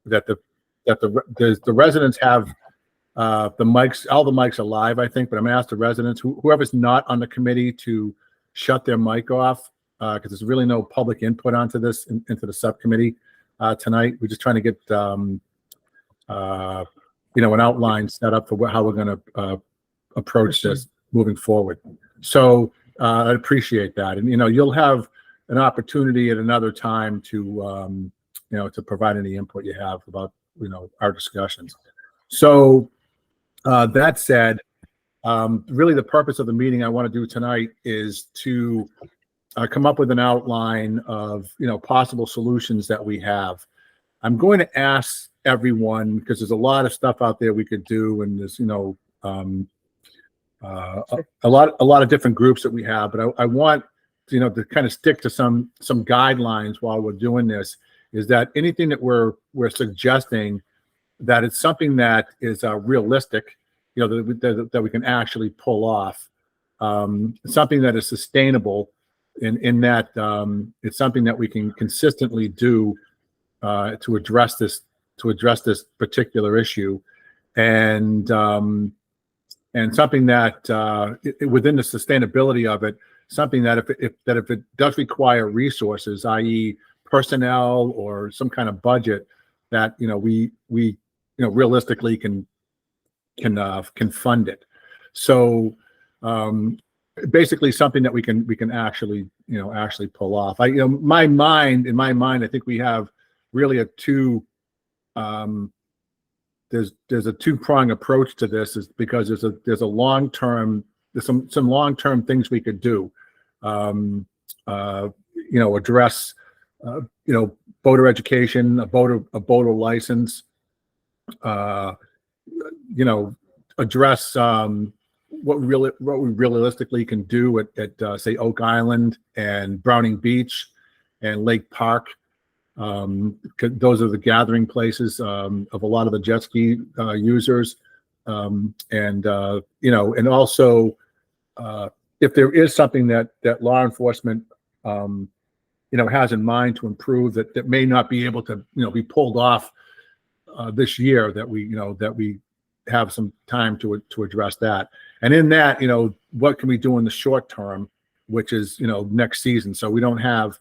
that the residents have the mics. All the mics are live, I think, but I'm going to ask the residents, whoever's not on the committee, to shut their mic off, because there's really no public input onto this into the subcommittee tonight. We're just trying to get an outline set up for how we're going to approach this moving forward. So I appreciate that, and you'll have an opportunity at another time to to provide any input you have about our discussions. So that said, really the purpose of the meeting I want to do tonight is to come up with an outline of possible solutions that we have. I'm going to ask everyone, because there's a lot of stuff out there we could do, and there's a lot of different groups that we have, but I want to kind of stick to some guidelines while we're doing this. Is that anything that we're suggesting, that it's something that is realistic, that we can actually pull off, something that is sustainable, in that it's something that we can consistently do to address this particular issue, and something that within the sustainability of it, something that if it does require resources, i.e. personnel or some kind of budget, that we realistically can fund it. So basically something that we can actually pull off. In my mind, I think we have really there's a two-pronged approach to this, is because there's some long-term things we could do. Address voter education, a voter license, address what we realistically can do at say Oak Island and Browning Beach and Lake Park. Those are the gathering places of a lot of the jet ski users, and also if there is something that law enforcement has in mind to improve, that may not be able to be pulled off this year, that we have some time to address that. And in that, what can we do in the short term, which is next season, so we don't have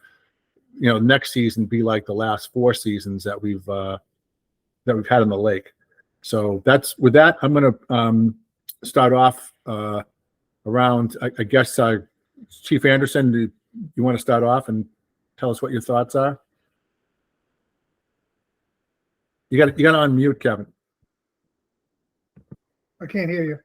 next season be like the last 4 seasons that we've had in the lake. So with that, I'm going to start off around, I guess, Chief Anderson, do you want to start off and tell us what your thoughts are? You got to unmute, Kevin. I can't hear you.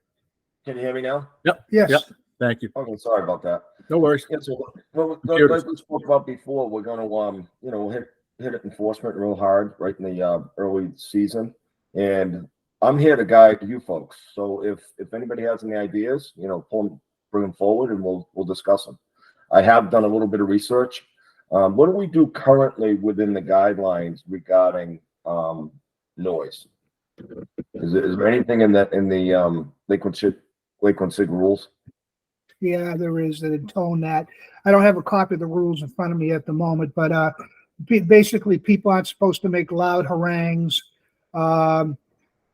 Can you hear me now? Yep. Yes. Yep. Thank you. Okay, sorry about that. No worries. Yeah, so like we spoke about before, we're going to hit enforcement real hard right in the early season, and I'm here to guide you folks. So if anybody has any ideas, bring them forward, and we'll discuss them. I have done a little bit of research. What do we do currently within the guidelines regarding noise? Is there anything in the Lake Quinsigamond rules? Yeah, there is that intone that. I don't have a copy of the rules in front of me at the moment, but basically people aren't supposed to make loud harangues. And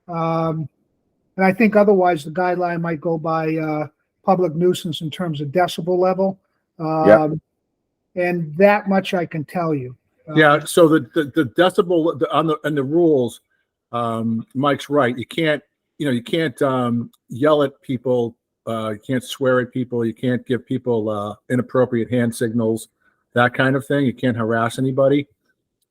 I think otherwise the guideline might go by public nuisance in terms of decibel level. And that much I can tell you. Yeah, so the decibel on the rules, Mike's right. You can't yell at people. You can't swear at people. You can't give people inappropriate hand signals, that kind of thing. You can't harass anybody.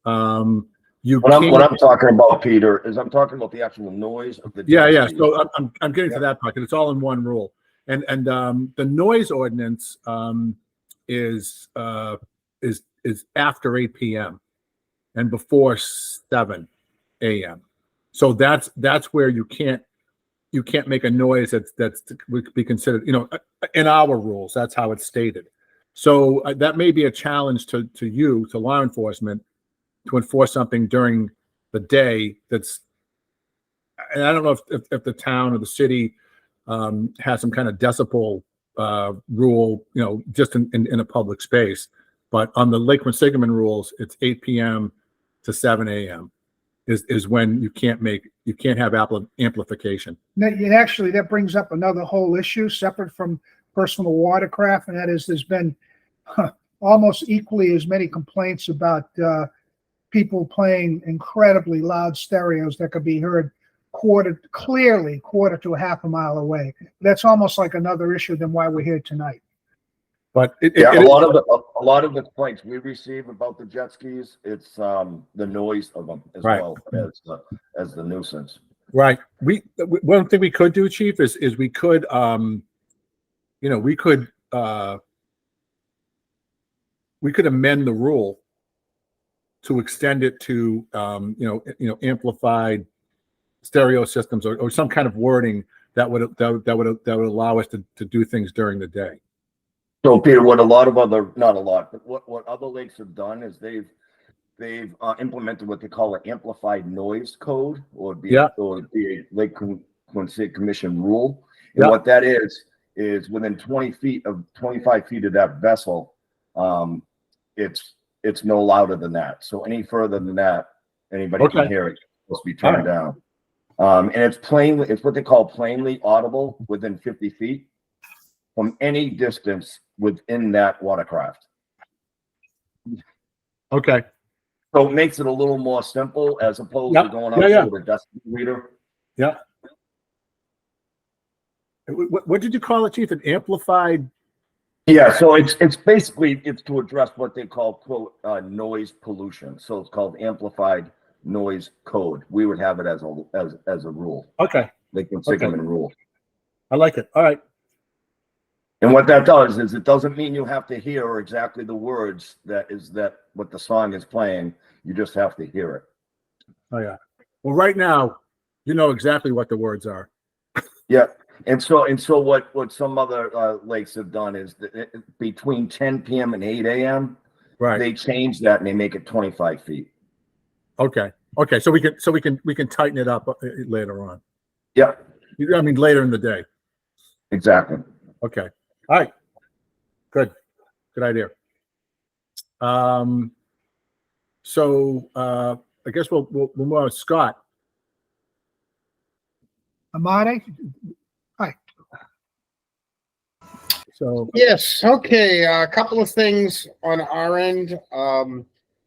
What I'm talking about, Peter, is I'm talking about the actual noise of the. Yeah. So I'm getting to that part, because it's all in one rule. And the noise ordinance is after 8 p.m. and before 7 a.m. So that's where you can't make a noise that's would be considered, in our rules. That's how it's stated. So that may be a challenge to law enforcement, to enforce something during the day. And I don't know if the town or the city has some kind of decibel rule, just in a public space. But on the Lake Quinsigamond rules, it's 8 p.m. to 7 a.m. is when you can't have amplification. And actually, that brings up another whole issue separate from personal watercraft, and that is there's been almost equally as many complaints about people playing incredibly loud stereos that could be heard quarter to a half a mile away. That's almost like another issue than why we're here tonight. But a lot of the complaints we receive about the jet skis, it's the noise of them as well as the nuisance. Right. One thing we could do, Chief, is we could we could amend the rule to extend it to amplified stereo systems or some kind of wording that would allow us to do things during the day. So, Peter, what a lot of other, not a lot, but what other lakes have done is they've implemented what they call an amplified noise code, or the Lake Quincy Commission rule. And what that is within 25 feet of that vessel, it's no louder than that. So any further than that, anybody can hear it. It's supposed to be turned down. And it's what they call plainly audible within 50 feet from any distance within that watercraft. Okay. So it makes it a little more simple as opposed to going up with a decibel reader. Yeah. What did you call it, Chief? An amplified? Yeah, so it's basically to address what they call quote noise pollution. So it's called amplified noise code. We would have it as a rule. Okay. Like Quinsigamond rule. I like it. All right. And what that does is it doesn't mean you have to hear exactly the words that what the song is playing. You just have to hear it. Oh yeah. Well, right now, you know exactly what the words are. Yeah. And so what some other lakes have done is that between 10 p.m. and 8 a.m. they change that and they make it 25 feet. Okay. Okay. So we can tighten it up later on. Yep. I mean later in the day. Exactly. Okay. All right. Good idea. So I guess we'll move on to Scott. Amade? Hi. So yes, okay. A couple of things on our end.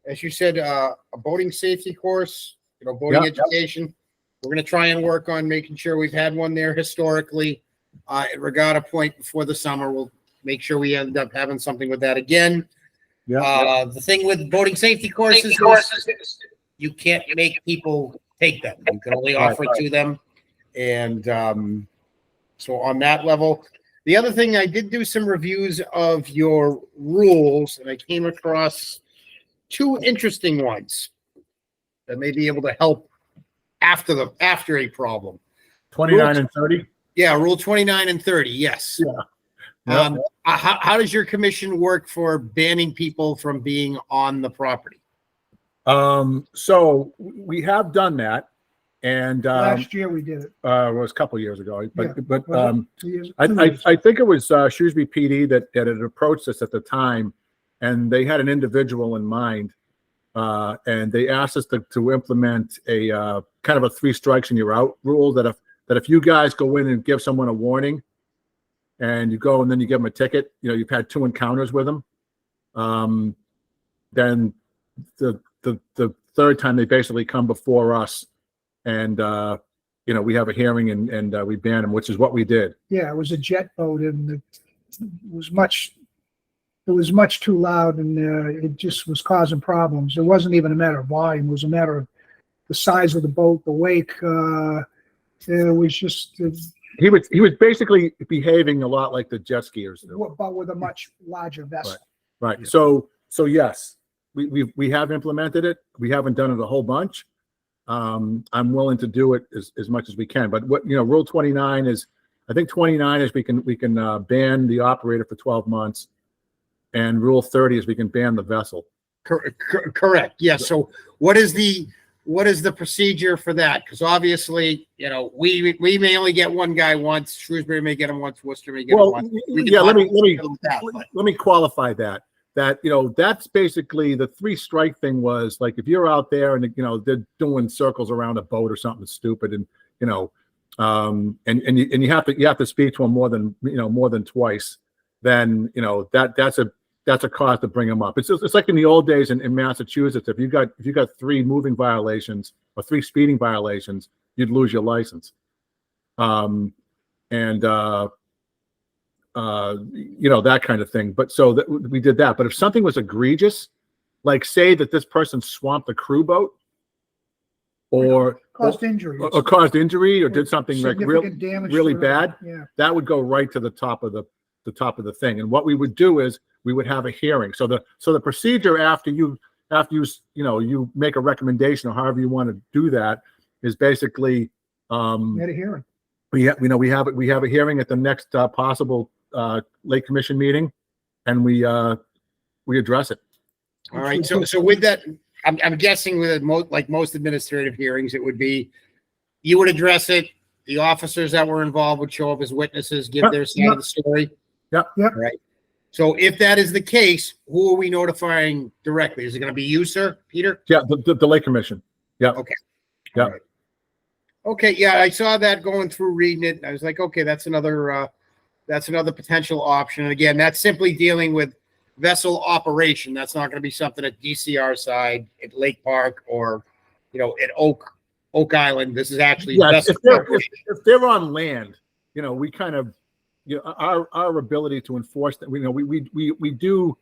As you said, a boating safety course, boating education. We're going to try and work on making sure we've had one there historically. At Regatta Point before the summer, we'll make sure we end up having something with that again. The thing with boating safety courses is you can't make people take them. You can only offer it to them. And so on that level, the other thing, I did do some reviews of your rules, and I came across two interesting ones that may be able to help after a problem. 29 and 30. Yeah, Rule 29 and 30. Yes. Yeah. How does your commission work for banning people from being on the property? So we have done that, and Last year we did it. It was a couple of years ago, but 2 years. I think it was Shrewsbury PD that had approached us at the time, and they had an individual in mind, and they asked us to implement a kind of a 3 strikes and you're out rule that if you guys go in and give someone a warning and you go and then you give them a ticket, you've had 2 encounters with them, then the third time they basically come before us and we have a hearing and we ban them, which is what we did. Yeah, it was a jet boat and it was much too loud and it just was causing problems. It wasn't even a matter of volume. It was a matter of the size of the boat, the wake. It was just he was basically behaving a lot like the jet skiers do, but with a much larger vessel. Right. Yeah. So yes, we have implemented it. We haven't done it a whole bunch. I'm willing to do it as much as we can. But what Rule 29 is, I think 29 is we can ban the operator for 12 months, and Rule 30 is we can ban the vessel. Correct. Yes. So what is the procedure for that? Because obviously, we may only get one guy once. Shrewsbury may get him once. Worcester may get him once. Let me qualify that. that, that's basically the 3-strike thing was like, if you're out there and, they're doing circles around a boat or something stupid and, and you have to speak to them more than twice, then, that's a cause to bring them up. It's like in the old days in Massachusetts, if you got 3 moving violations or 3 speeding violations, you'd lose your license. That kind of thing. But so we did that. But if something was egregious, like say that this person swamped a crew boat or caused injury or did something like really bad, that would go right to the top of the thing. And what we would do is we would have a hearing. So the procedure after you make a recommendation or however you want to do that is basically we had a hearing. We have a hearing at the next possible Lake Commission meeting, and we address it. All right. So with that, I'm guessing with most administrative hearings, it would be you would address it. The officers that were involved would show up as witnesses, give their side of the story. Yep. Right. So if that is the case, who are we notifying directly? Is it going to be you, sir, Peter? Yeah, the Lake Commission. Yeah. Okay. Yeah. Right. Okay. Yeah, I saw that going through reading it. I was like, okay, that's another potential option. And again, that's simply dealing with vessel operation. That's not going to be something at DCR side, at Lake Park, or at Oak Island. This is actually vessel operation. If they're on land, we kind of. Our ability to enforce that, we do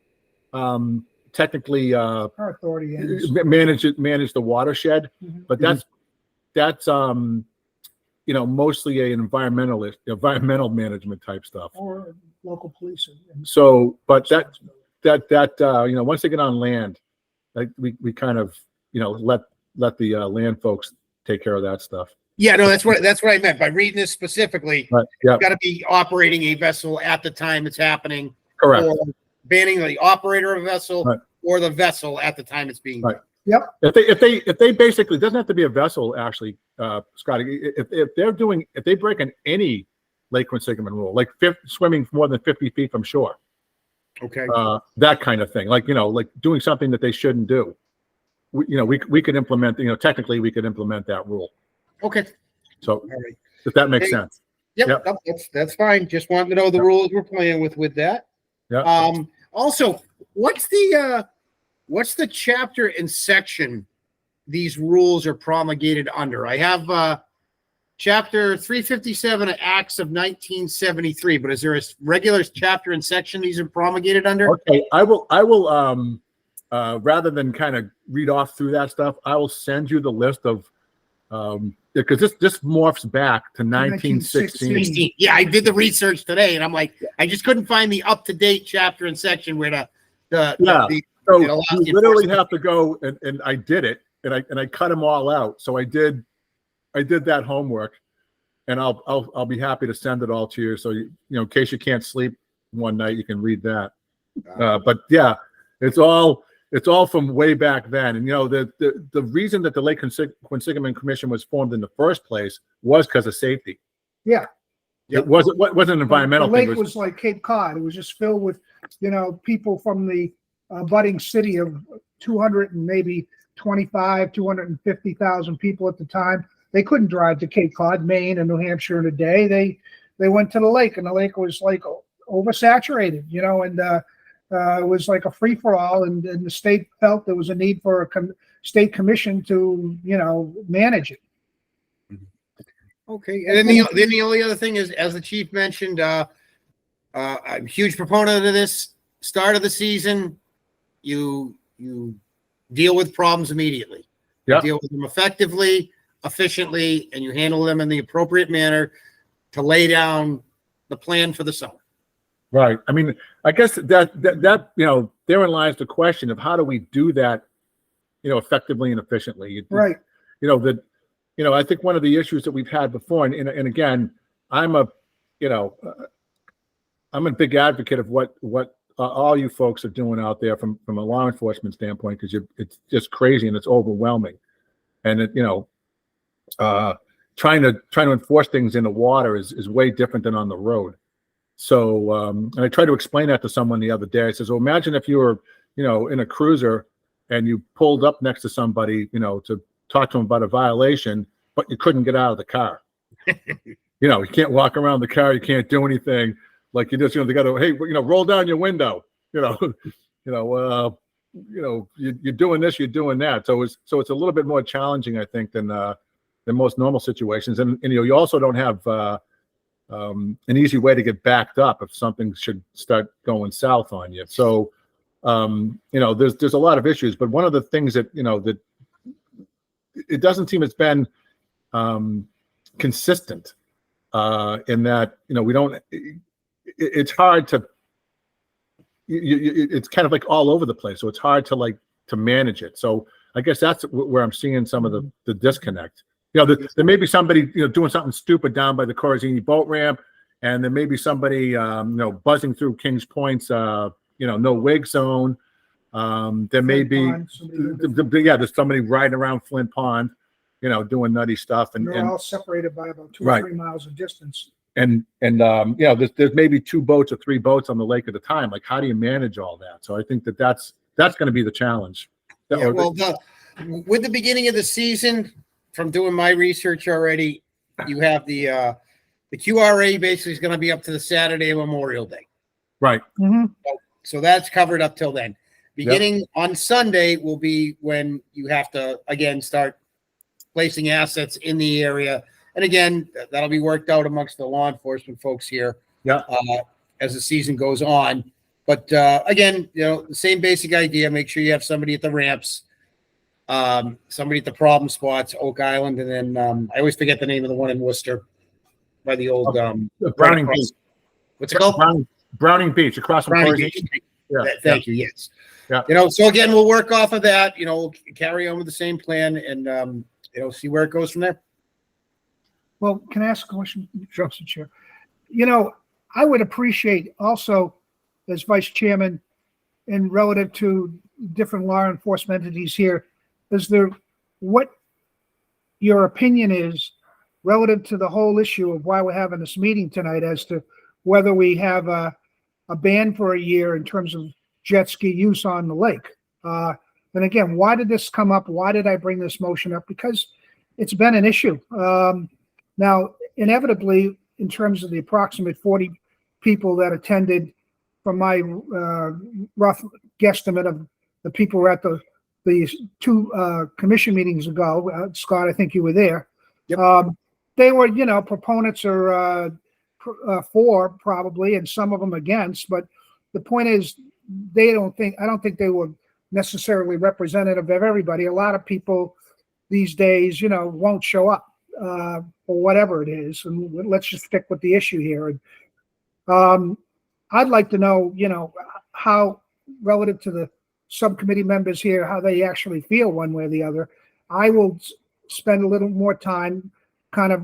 technically our authority manage the watershed, but that's mostly an environmental management type stuff or local police. So, but that once they get on land, like we kind of let the land folks take care of that stuff. Yeah, no, that's what I meant by reading this specifically. Right. Yeah. You've got to be operating a vessel at the time it's happening. Correct. Or banning the operator of a vessel, right, or the vessel at the time it's being right. Yep. If they basically, it doesn't have to be a vessel actually, Scotty. If they break in any Lake Quinsigamond rule, like swimming more than 50 feet from shore, okay, that kind of thing, like doing something that they shouldn't do, we could implement. Technically, we could implement that rule. Okay. So, all right, if that makes sense. Yep. That's fine. Just wanted to know the rules we're playing with that. Yeah. Also, what's the chapter and section these rules are promulgated under? I have chapter 357 of Acts of 1973, but is there a regular chapter and section these are promulgated under? Okay, I will rather than kind of read off through that stuff, I will send you the list of because this morphs back to 1916. Yeah, I did the research today, and I'm like, I just couldn't find the up-to-date chapter and section where So you literally have to go and I did it, and I cut them all out. So I did that homework, and I'll be happy to send it all to you. So in case you can't sleep one night, you can read that. But yeah, it's all from way back then. And the reason that the Lake Quinsigamond Commission was formed in the first place was because of safety. Yeah. It wasn't an environmental thing. The lake thing. was like Cape Cod. It was just filled with, people from the budding city of 200 and maybe 250,000 people at the time. They couldn't drive to Cape Cod, Maine, and New Hampshire in a day. They went to the lake, and the lake was like oversaturated, and it was like a free for all. And the state felt there was a need for a state commission to, manage it. Okay, and then the only other thing is, as the chief mentioned, I'm a huge proponent of this. Start of the season, you deal with problems immediately. Yeah. You deal with them effectively, efficiently, and you handle them in the appropriate manner to lay down the plan for the summer. Right. I mean, I guess that therein lies the question of how do we do that, effectively and efficiently. Right. I think one of the issues that we've had before, and again, I'm a big advocate of what all you folks are doing out there from a law enforcement standpoint, because it's just crazy and it's overwhelming, and trying to enforce things in the water is way different than on the road. So, and I tried to explain that to someone the other day. I says, well, imagine if you were, in a cruiser and you pulled up next to somebody, to talk to them about a violation, but you couldn't get out of the car. You can't walk around the car. You can't do anything. Like you just, they got to, hey, roll down your window. You're doing this, you're doing that. So it's a little bit more challenging, I think, than most normal situations. And you also don't have an easy way to get backed up if something should start going south on you. So there's a lot of issues. But one of the things that that it doesn't seem it's been consistent in that we don't. It's hard to. It's kind of like all over the place, so it's hard to manage it. So I guess that's where I'm seeing some of the disconnect. There may be somebody doing something stupid down by the Corazini boat ramp, and there may be somebody buzzing through Kings Point's no wig zone. There may be there's somebody riding around Flint Pond, doing nutty stuff, and they're all separated by about 2 or 3 miles of distance. And there's maybe 2 boats or 3 boats on the lake at a time. Like, how do you manage all that? So I think that's going to be the challenge. Yeah, well, with the beginning of the season, from doing my research already, you have the QRA basically is going to be up to the Saturday of Memorial Day. Right. Mm-hmm. So that's covered up till then. Beginning on Sunday will be when you have to, again, start placing assets in the area. And again, that'll be worked out amongst the law enforcement folks here as the season goes on. But again, the same basic idea. Make sure you have somebody at the ramps, somebody at the problem spots, Oak Island, and then I always forget the name of the one in Worcester by the old Browning Beach. What's it called? Browning Beach, across from Browning Corazini. Beach. Yeah. Thank you. Yes. Yeah. So again, we'll work off of that. We'll carry on with the same plan and see where it goes from there. Well, can I ask a question? Sure, Chair. I would appreciate also, as Vice Chairman, and relative to different law enforcement entities here, what your opinion is relative to the whole issue of why we're having this meeting tonight, as to whether we have a ban for a year in terms of jet ski use on the lake. And again, why did this come up? Why did I bring this motion up? Because it's been an issue. Now, inevitably, in terms of the approximate 40 people that attended, from my rough guesstimate of the people who were at the 2 commission meetings ago, Scott, I think you were there. Yep. They were, proponents or for probably, and some of them against. But the point is, I don't think they were necessarily representative of everybody. A lot of people these days, won't show up for whatever it is. And let's just stick with the issue here. I'd like to know, how, relative to the subcommittee members here, how they actually feel one way or the other. I will spend a little more time talking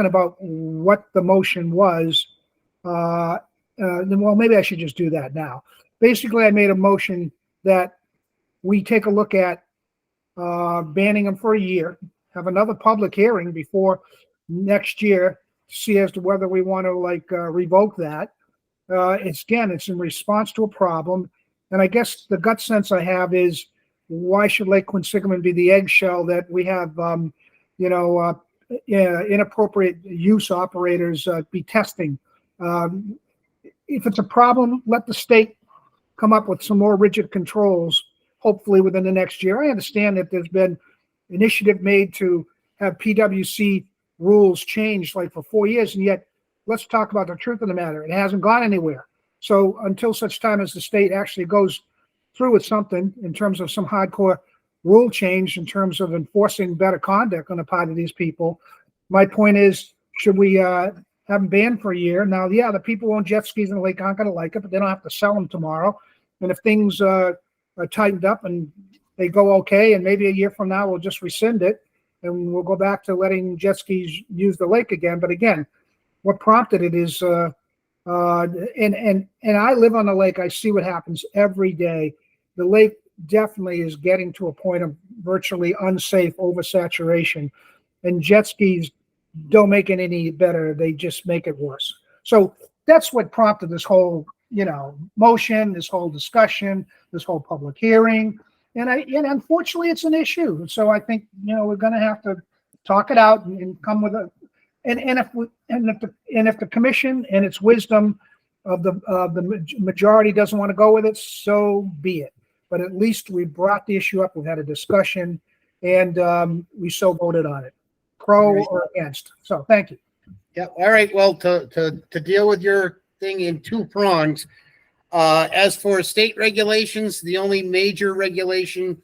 about what the motion was. Well, maybe I should just do that now. Basically, I made a motion that we take a look at banning them for a year, have another public hearing before next year, see as to whether we want to revoke that. It's in response to a problem. And I guess the gut sense I have is, why should Lake Quinsigamond be the eggshell that we have, inappropriate use operators be testing? If it's a problem, let the state come up with some more rigid controls, hopefully within the next year. I understand that there's been initiative made to have PWC rules changed for 4 years, and yet let's talk about the truth of the matter. It hasn't gone anywhere. So until such time as the state actually goes through with something in terms of some hardcore rule change in terms of enforcing better conduct on the part of these people, my point is, should we have them banned for a year? Now, the people who own jet skis in the lake aren't going to like it, but they don't have to sell them tomorrow. And if things are tightened up and they go okay, and maybe a year from now we'll just rescind it and we'll go back to letting jet skis use the lake again. But again, what prompted it is, and I live on the lake. I see what happens every day. The lake definitely is getting to a point of virtually unsafe oversaturation, and jet skis don't make it any better. They just make it worse. So that's what prompted this whole, motion, this whole discussion, this whole public hearing. And unfortunately it's an issue. And so I think, we're going to have to talk it out and come with if the commission and its wisdom of the majority doesn't want to go with it, so be it. But at least we brought the issue up. We had a discussion, and we so voted on it, pro or against. So thank you. Yeah. All right. Well, to deal with your thing in two prongs. As for state regulations, the only major regulation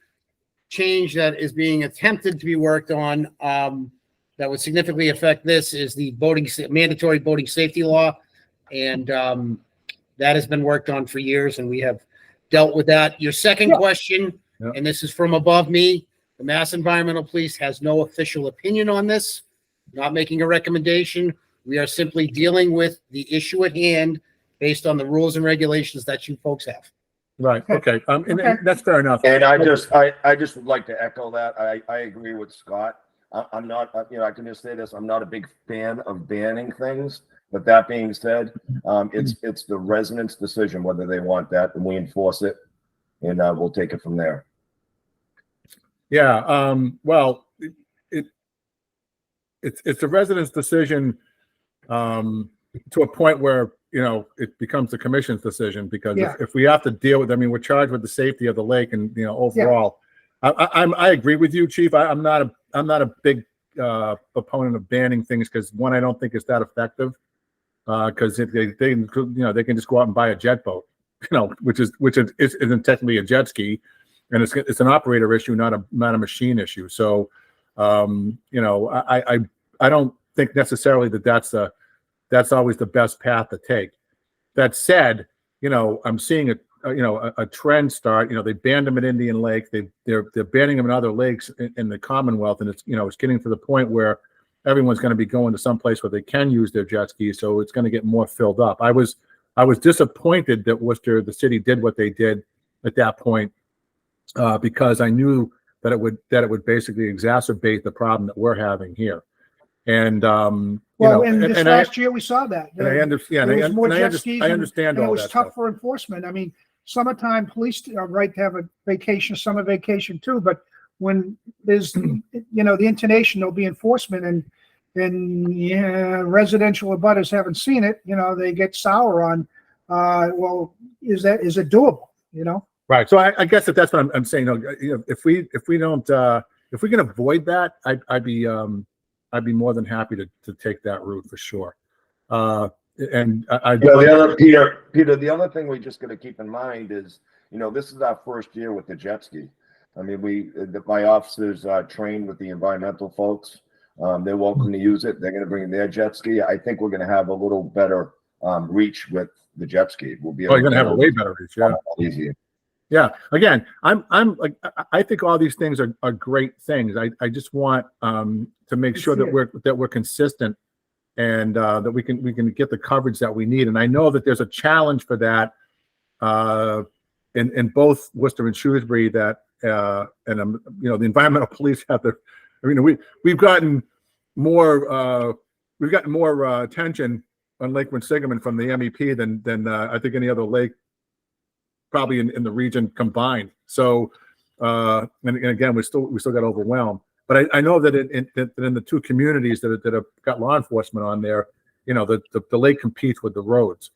change that is being attempted to be worked on that would significantly affect this is the mandatory boating safety law. And that has been worked on for years, and we have dealt with that. Your second question, and this is from above me, the Mass Environmental Police has no official opinion on this, not making a recommendation. We are simply dealing with the issue at hand based on the rules and regulations that you folks have. Right. Okay. And that's fair enough. And I just would like to echo that. I agree with Scott. I'm not, I can just say this. I'm not a big fan of banning things. But that being said, it's the residents' decision whether they want that, and we enforce it, and we'll take it from there. Yeah. Well, it's the residents' decision to a point where it becomes the commission's decision, because if we have to deal with, we're charged with the safety of the lake, and overall, I agree with you, Chief. I'm not a big opponent of banning things, because one, I don't think it's that effective. Because if they can just go out and buy a jet boat, which isn't technically a jet ski, and it's an operator issue, not a machine issue. So, I don't think necessarily that's always the best path to take. That said, I'm seeing a trend start. They banned them at Indian Lake. They're banning them in other lakes in the Commonwealth, and it's getting to the point where everyone's going to be going to some place where they can use their jet skis, so it's going to get more filled up. I was disappointed that Worcester, the city, did what they did at that point, because I knew that it would basically exacerbate the problem that we're having here. And last year we saw that. I understand. I understand all that. It was tough for enforcement. Summertime police are right to have a vacation, summer vacation too, but when there's, the intonation, there'll be enforcement, and residential abutters haven't seen it, they get sour on, is it doable, Right. So I guess that's what I'm saying. If we can avoid that, I'd be more than happy to take that route for sure. And Peter, the other thing we just got to keep in mind is, this is our first year with the jet ski. My officers are trained with the environmental folks. They're welcome to use it. They're going to bring their jet ski. I think we're going to have a little better reach with the jet ski. We'll be able you're going to have a way better reach. Yeah. Easier. Yeah. Again, I think all these things are great things. I just want to make sure that we're consistent, and that we can get the coverage that we need. And I know that there's a challenge for that in both Worcester and Shrewsbury, that the environmental police have to. We've gotten more attention on Lake Quinsigamond from the MEP than I think any other lake probably in the region combined. So and again, we still got overwhelmed. But I know that in the two communities that have got law enforcement on there, the lake competes with the roads.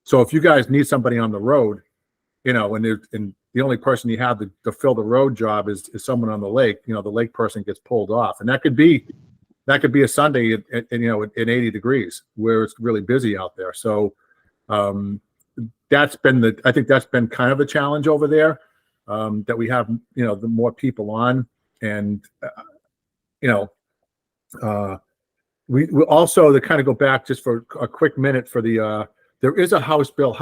So if you guys need somebody on the road, and the only person you have to fill the road job is someone on the lake, the lake person gets pulled off. And that could be a Sunday at 80 degrees where it's really busy out there. So I think that's been kind of a challenge over there, that we have, the more people on. And, we also, to kind of go back just for a quick minute for there is a House Bill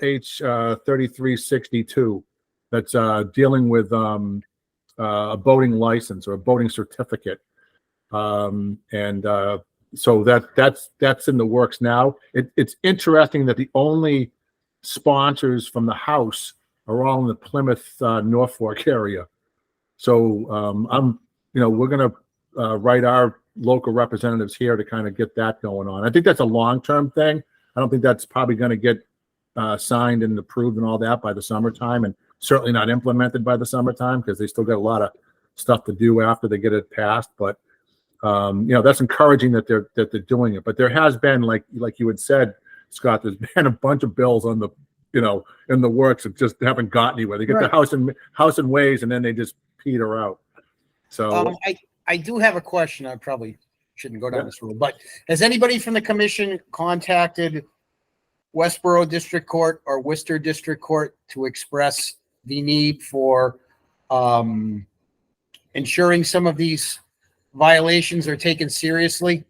H 3362 that's dealing with a boating license or a boating certificate, so that's in the works now. It's interesting that the only sponsors from the House are all in the Plymouth, Norfolk area. So we're gonna write our local representatives here to kind of get that going on. I think that's a long-term thing. I don't think that's probably going to get signed and approved and all that by the summertime, and certainly not implemented by the summertime because they still got a lot of stuff to do after they get it passed. But that's encouraging that they're doing it. But there has been, like you had said, Scott, there's been a bunch of bills on the in the works that just haven't gotten anywhere. They get Right. the house and ways, and then they just peter out. So I do have a question. I probably shouldn't go down this road, but has anybody from the commission contacted Westboro District Court or Worcester District Court to express the need for ensuring some of these violations are taken seriously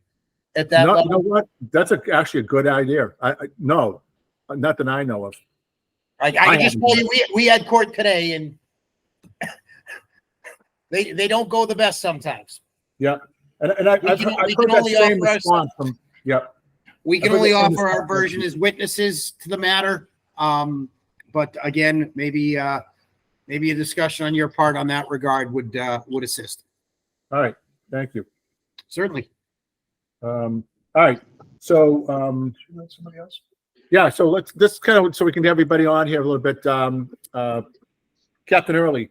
at that no, level? you know what? That's actually a good idea. No, not that I know of. I just told you we had court today, and they don't go the best sometimes. Yeah, and I've heard that same response from. Yeah, we can only offer our version as witnesses to the matter. But again, maybe a discussion on your part on that regard would assist. All right, thank you. Certainly. All right, so Somebody else? yeah, so this kind of so we can get everybody on here a little bit. Captain Early,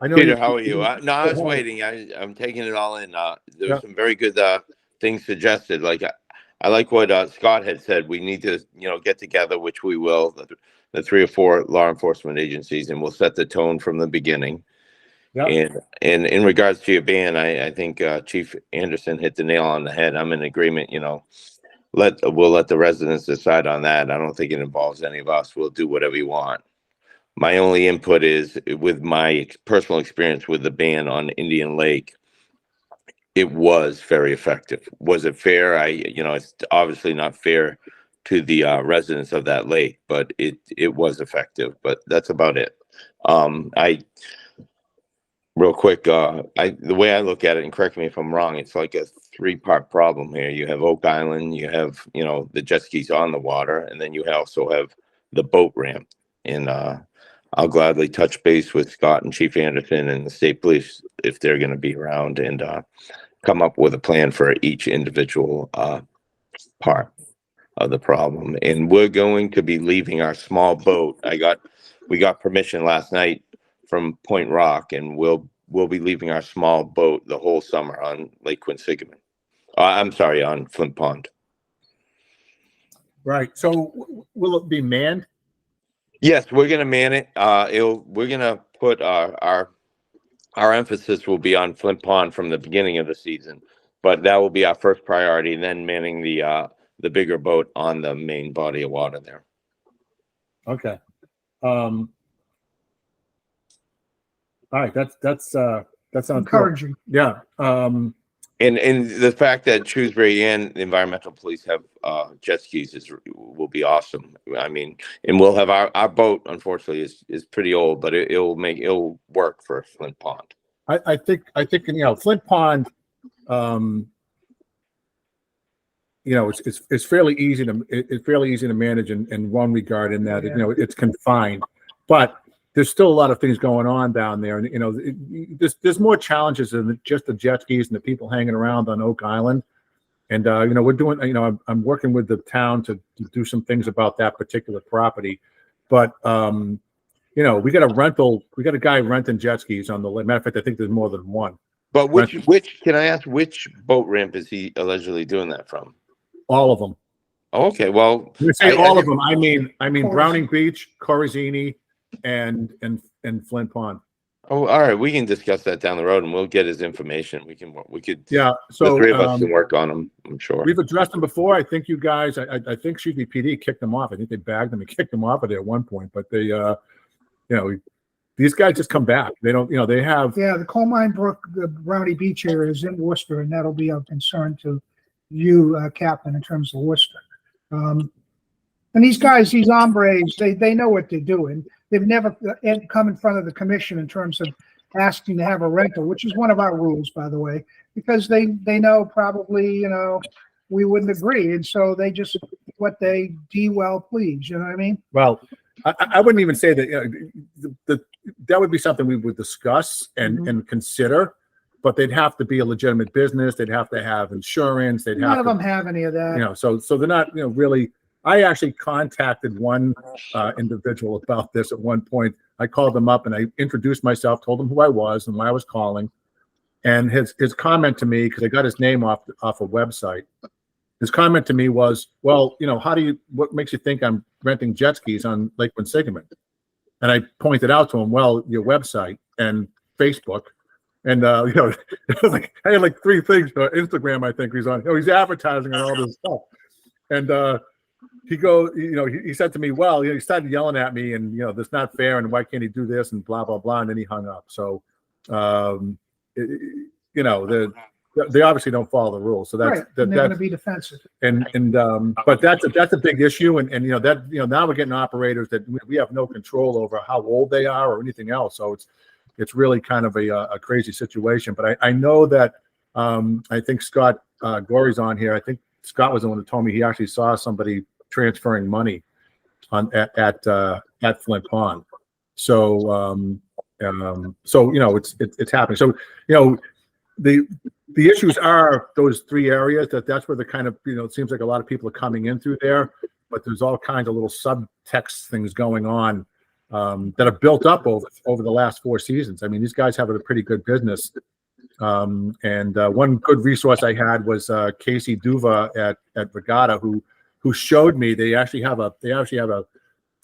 I know Peter, how are you? No, I was waiting. I'm taking it all in. There were some very good things suggested. Like I like what Scott had said. We need to, get together, which we will. The 3 or 4 law enforcement agencies, and we'll set the tone from the beginning. Yeah. And in regards to your ban, I think Chief Anderson hit the nail on the head. I'm in agreement. We'll let the residents decide on that. I don't think it involves any of us. We'll do whatever you want. My only input is with my personal experience with the ban on Indian Lake. It was very effective. Was it fair? It's obviously not fair to the residents of that lake, but it was effective. But that's about it. Real quick, the way I look at it, and correct me if I'm wrong, it's like a 3-part problem here. You have Oak Island, you have the jet skis on the water, and then you also have the boat ramp. And I'll gladly touch base with Scott and Chief Anderson and the state police if they're going to be around and come up with a plan for each individual part of the problem. And we're going to be leaving our small boat. We got permission last night from Point Rock, and we'll be leaving our small boat the whole summer on Lake Quinsigamond. I'm sorry, on Flint Pond. right. So will it be manned? Yes, we're gonna man it. We're gonna put our emphasis will be on Flint Pond from the beginning of the season, but that will be our first priority. Then manning the bigger boat on the main body of water there. Okay. All right. That sounds Encouraging. good. Yeah. And the fact that Shrewsbury and the environmental police have jet skis will be awesome. I mean, and we'll have our boat. Unfortunately, is pretty old, but it'll work for Flint Pond. I think Flint Pond. It's fairly easy to manage in one regard in that it's confined, but there's still a lot of things going on down there, and there's more challenges than just the jet skis and the people hanging around on Oak Island. And we're doing, I'm working with the town to do some things about that particular property, but we got a guy renting jet skis on the lake. Matter of fact, I think there's more than one. But which can I ask, which boat ramp is he allegedly doing that from? All of them. Oh, okay, well, When I say all of them, I mean Browning Beach, Corazini, and Flint Pond. Oh, all right. We can discuss that down the road, and we'll get his information. We could. Yeah. So the 3 of us can work on them. I'm sure we've addressed them before. I think you guys. I think PD kicked them off. I think they bagged them and kicked them off at one point. But they, these guys just come back. They don't. They have. Yeah, the Coal Mine Brook, the Brownie Beach area is in Worcester, and that'll be of concern to you, Captain, in terms of Worcester. And these guys, these hombres, they know what they're doing. They've never come in front of the commission in terms of asking to have a rental, which is one of our rules, by the way, because they know probably, we wouldn't agree. And so they just, what they well please, you know what I mean? Well, I wouldn't even say that, that would be something we would discuss and consider. but they'd have to be a legitimate business. They'd have to have insurance. They'd None have of to, them have any of that. you know, so they're not, you know, really. I actually contacted one individual about this at one point. I called them up and I introduced myself, told them who I was and why I was calling. And his comment to me, because I got his name off a website, his comment to me was, well, you know, what makes you think I'm renting jet skis on Lake Quinsigamond? And I pointed out to him, well, your website and Facebook. And, you know, it was like, I had like 3 things. Instagram, I think he's on. You know, he's advertising on all this stuff. And he said to me, well, you know, he started yelling at me and, you know, that's not fair. And why can't he do this? And blah, blah, blah. And then he hung up. So, you know, they obviously don't follow the rules. So that's, Right. And they're going to be defensive. But that's a big issue. And, you know, now we're getting operators that we have no control over how old they are or anything else. So it's really kind of a crazy situation. But I know that I think Scott Gorey's on here. I think Scott was the one who told me he actually saw somebody transferring money at Flint Pond. So you know, it's happening. So, you know, the issues are those 3 areas that's where the kind of, you know, it seems like a lot of people are coming in through there, but there's all kinds of little subtext things going on that have built up over the last 4 seasons. I mean, these guys have a pretty good business. And one good resource I had was Casey Duva at Regatta, who showed me they actually have a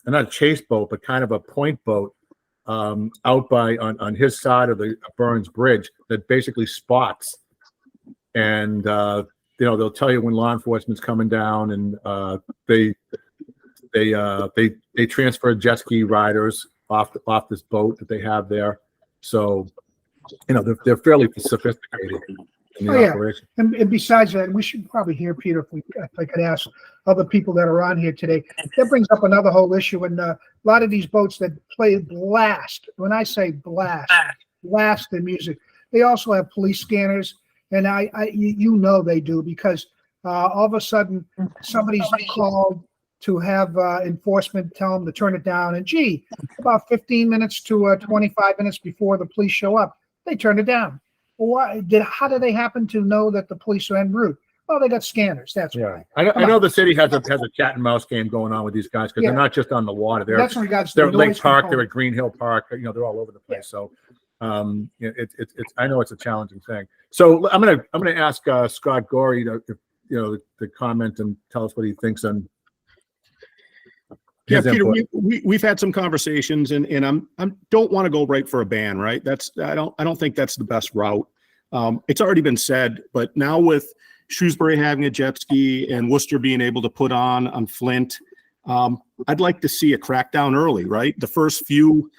not a chase boat, but kind of a point boat out on his side of the Burns Bridge that basically spots, and you know, they'll tell you when law enforcement's coming down, and they transfer jet ski riders off this boat that they have there. So, you know, they're fairly sophisticated in the operation. And besides that, we should probably hear, Peter, if I could ask other people that are on here today. That brings up another whole issue. And a lot of these boats that play blast, when I say blast the music, they also have police scanners. And you know they do, because all of a sudden somebody's called to have enforcement tell them to turn it down. And gee, about 15 minutes to 25 minutes before the police show up, they turn it down. How did they happen to know that the police are en route? Well, they got scanners. That's why. I know the city has a cat and mouse game going on with these guys, because they're not just on the water. They're at Lake Park. They're at Green Hill Park. You know, they're all over the place. So, I know it's a challenging thing. So I'm gonna ask Scott Gorey to comment and tell us what he thinks on. Yeah, Peter, we've had some conversations, and I don't want to go right for a ban, right? I don't think that's the best route. It's already been said, but now with Shrewsbury having a jet ski and Worcester being able to put on Flint, I'd like to see a crackdown early, right? The first few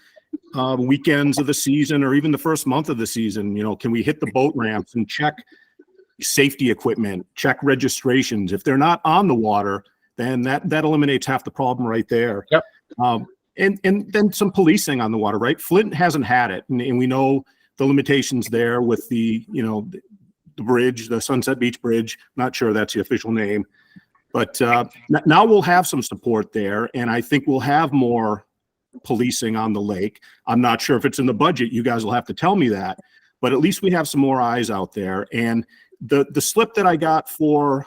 weekends of the season, or even the first month of the season, you know, can we hit the boat ramps and check safety equipment, check registrations? If they're not on the water, then that eliminates half the problem right there. Yep. And then some policing on the water, right? Flint hasn't had it, and we know the limitations there with the bridge, the Sunset Beach Bridge. Not sure that's the official name, but now we'll have some support there, and I think we'll have more policing on the lake. I'm not sure if it's in the budget. You guys will have to tell me that, but at least we have some more eyes out there. And the slip that I got for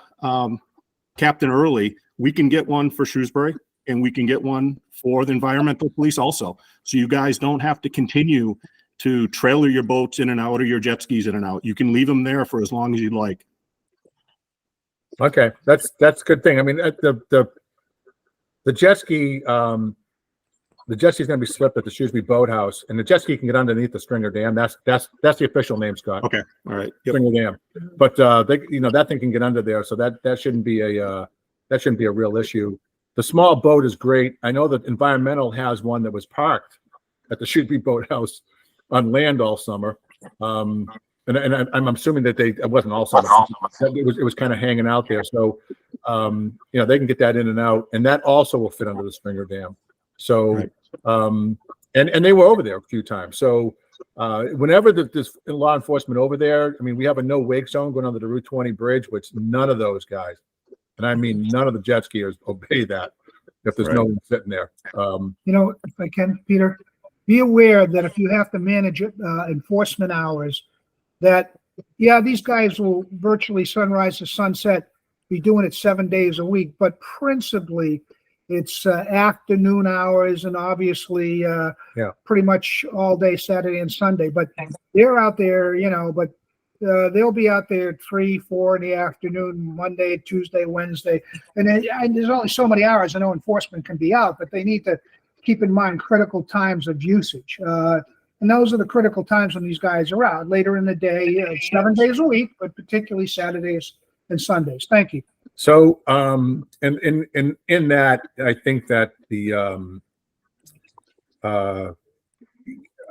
Captain Early, we can get one for Shrewsbury, and we can get one for the environmental police also. So you guys don't have to continue to trailer your boats in and out, or your jet skis in and out. You can leave them there for as long as you'd like. Okay, that's a good thing. I mean, the jet ski, the jet ski is going to be slipped at the Shrewsbury Boathouse, and the jet ski can get underneath the Stringer Dam. That's the official name, Scott. Okay, all right. Yep. Stringer Dam, but that thing can get under there, so that shouldn't be a real issue. The small boat is great. I know that Environmental has one that was parked at the Shrewsbury Boathouse on land all summer, and I'm assuming that it wasn't all summer. It was kind of hanging out there, so they can get that in and out, and that also will fit under the Stringer Dam. So, right. And they were over there a few times. So, whenever there's law enforcement over there, I mean, we have a no wake zone going under the Route 20 bridge, which none of those guys, and I mean none of the jet skiers, obey that if there's no one sitting there. If I can, Peter, be aware that if you have to manage enforcement hours, that, yeah, these guys will virtually sunrise to sunset, be doing it 7 days a week, but principally it's afternoon hours and obviously pretty much all day Saturday and Sunday. But they're out there, but they'll be out there at 3, 4 in the afternoon, Monday, Tuesday, Wednesday. And there's only so many hours. I know enforcement can be out, but they need to keep in mind critical times of usage. And those are the critical times when these guys are out later in the day, 7 days a week, but particularly Saturdays and Sundays. Thank you. So, and in that, I think that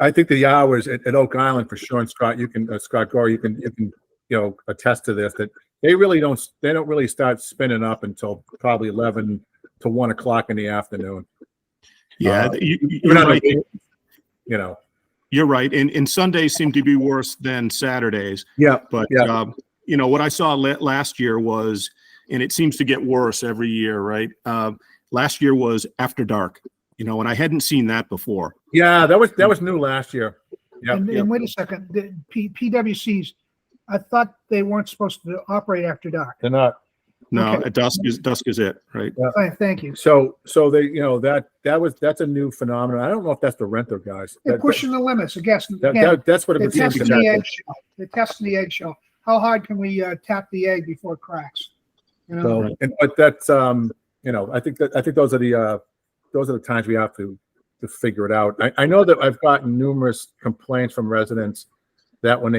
I think the hours at Oak Island for sure, and Scott, Scott Gore, you can attest to this, that they don't really start spinning up until probably 11 to 1 o'clock in the afternoon. Yeah, you're right. You're right. And Sundays seem to be worse than Saturdays. Yeah. But, what I saw last year was, and it seems to get worse every year, right? Last year was after dark, and I hadn't seen that before. Yeah, that was new last year. Yeah. And wait a second, the PWCs, I thought they weren't supposed to operate after dark. They're not. No, Okay. dusk is it, right? Thank you. So they, that's a new phenomenon. I don't know if that's the renter guys. They're pushing the limits. I guess That's what it they're became. testing the eggshell. They're testing the eggshell. How hard can we tap the egg before it cracks? So, but that's I think those are the times we have to figure it out. I know that I've gotten numerous complaints from residents that when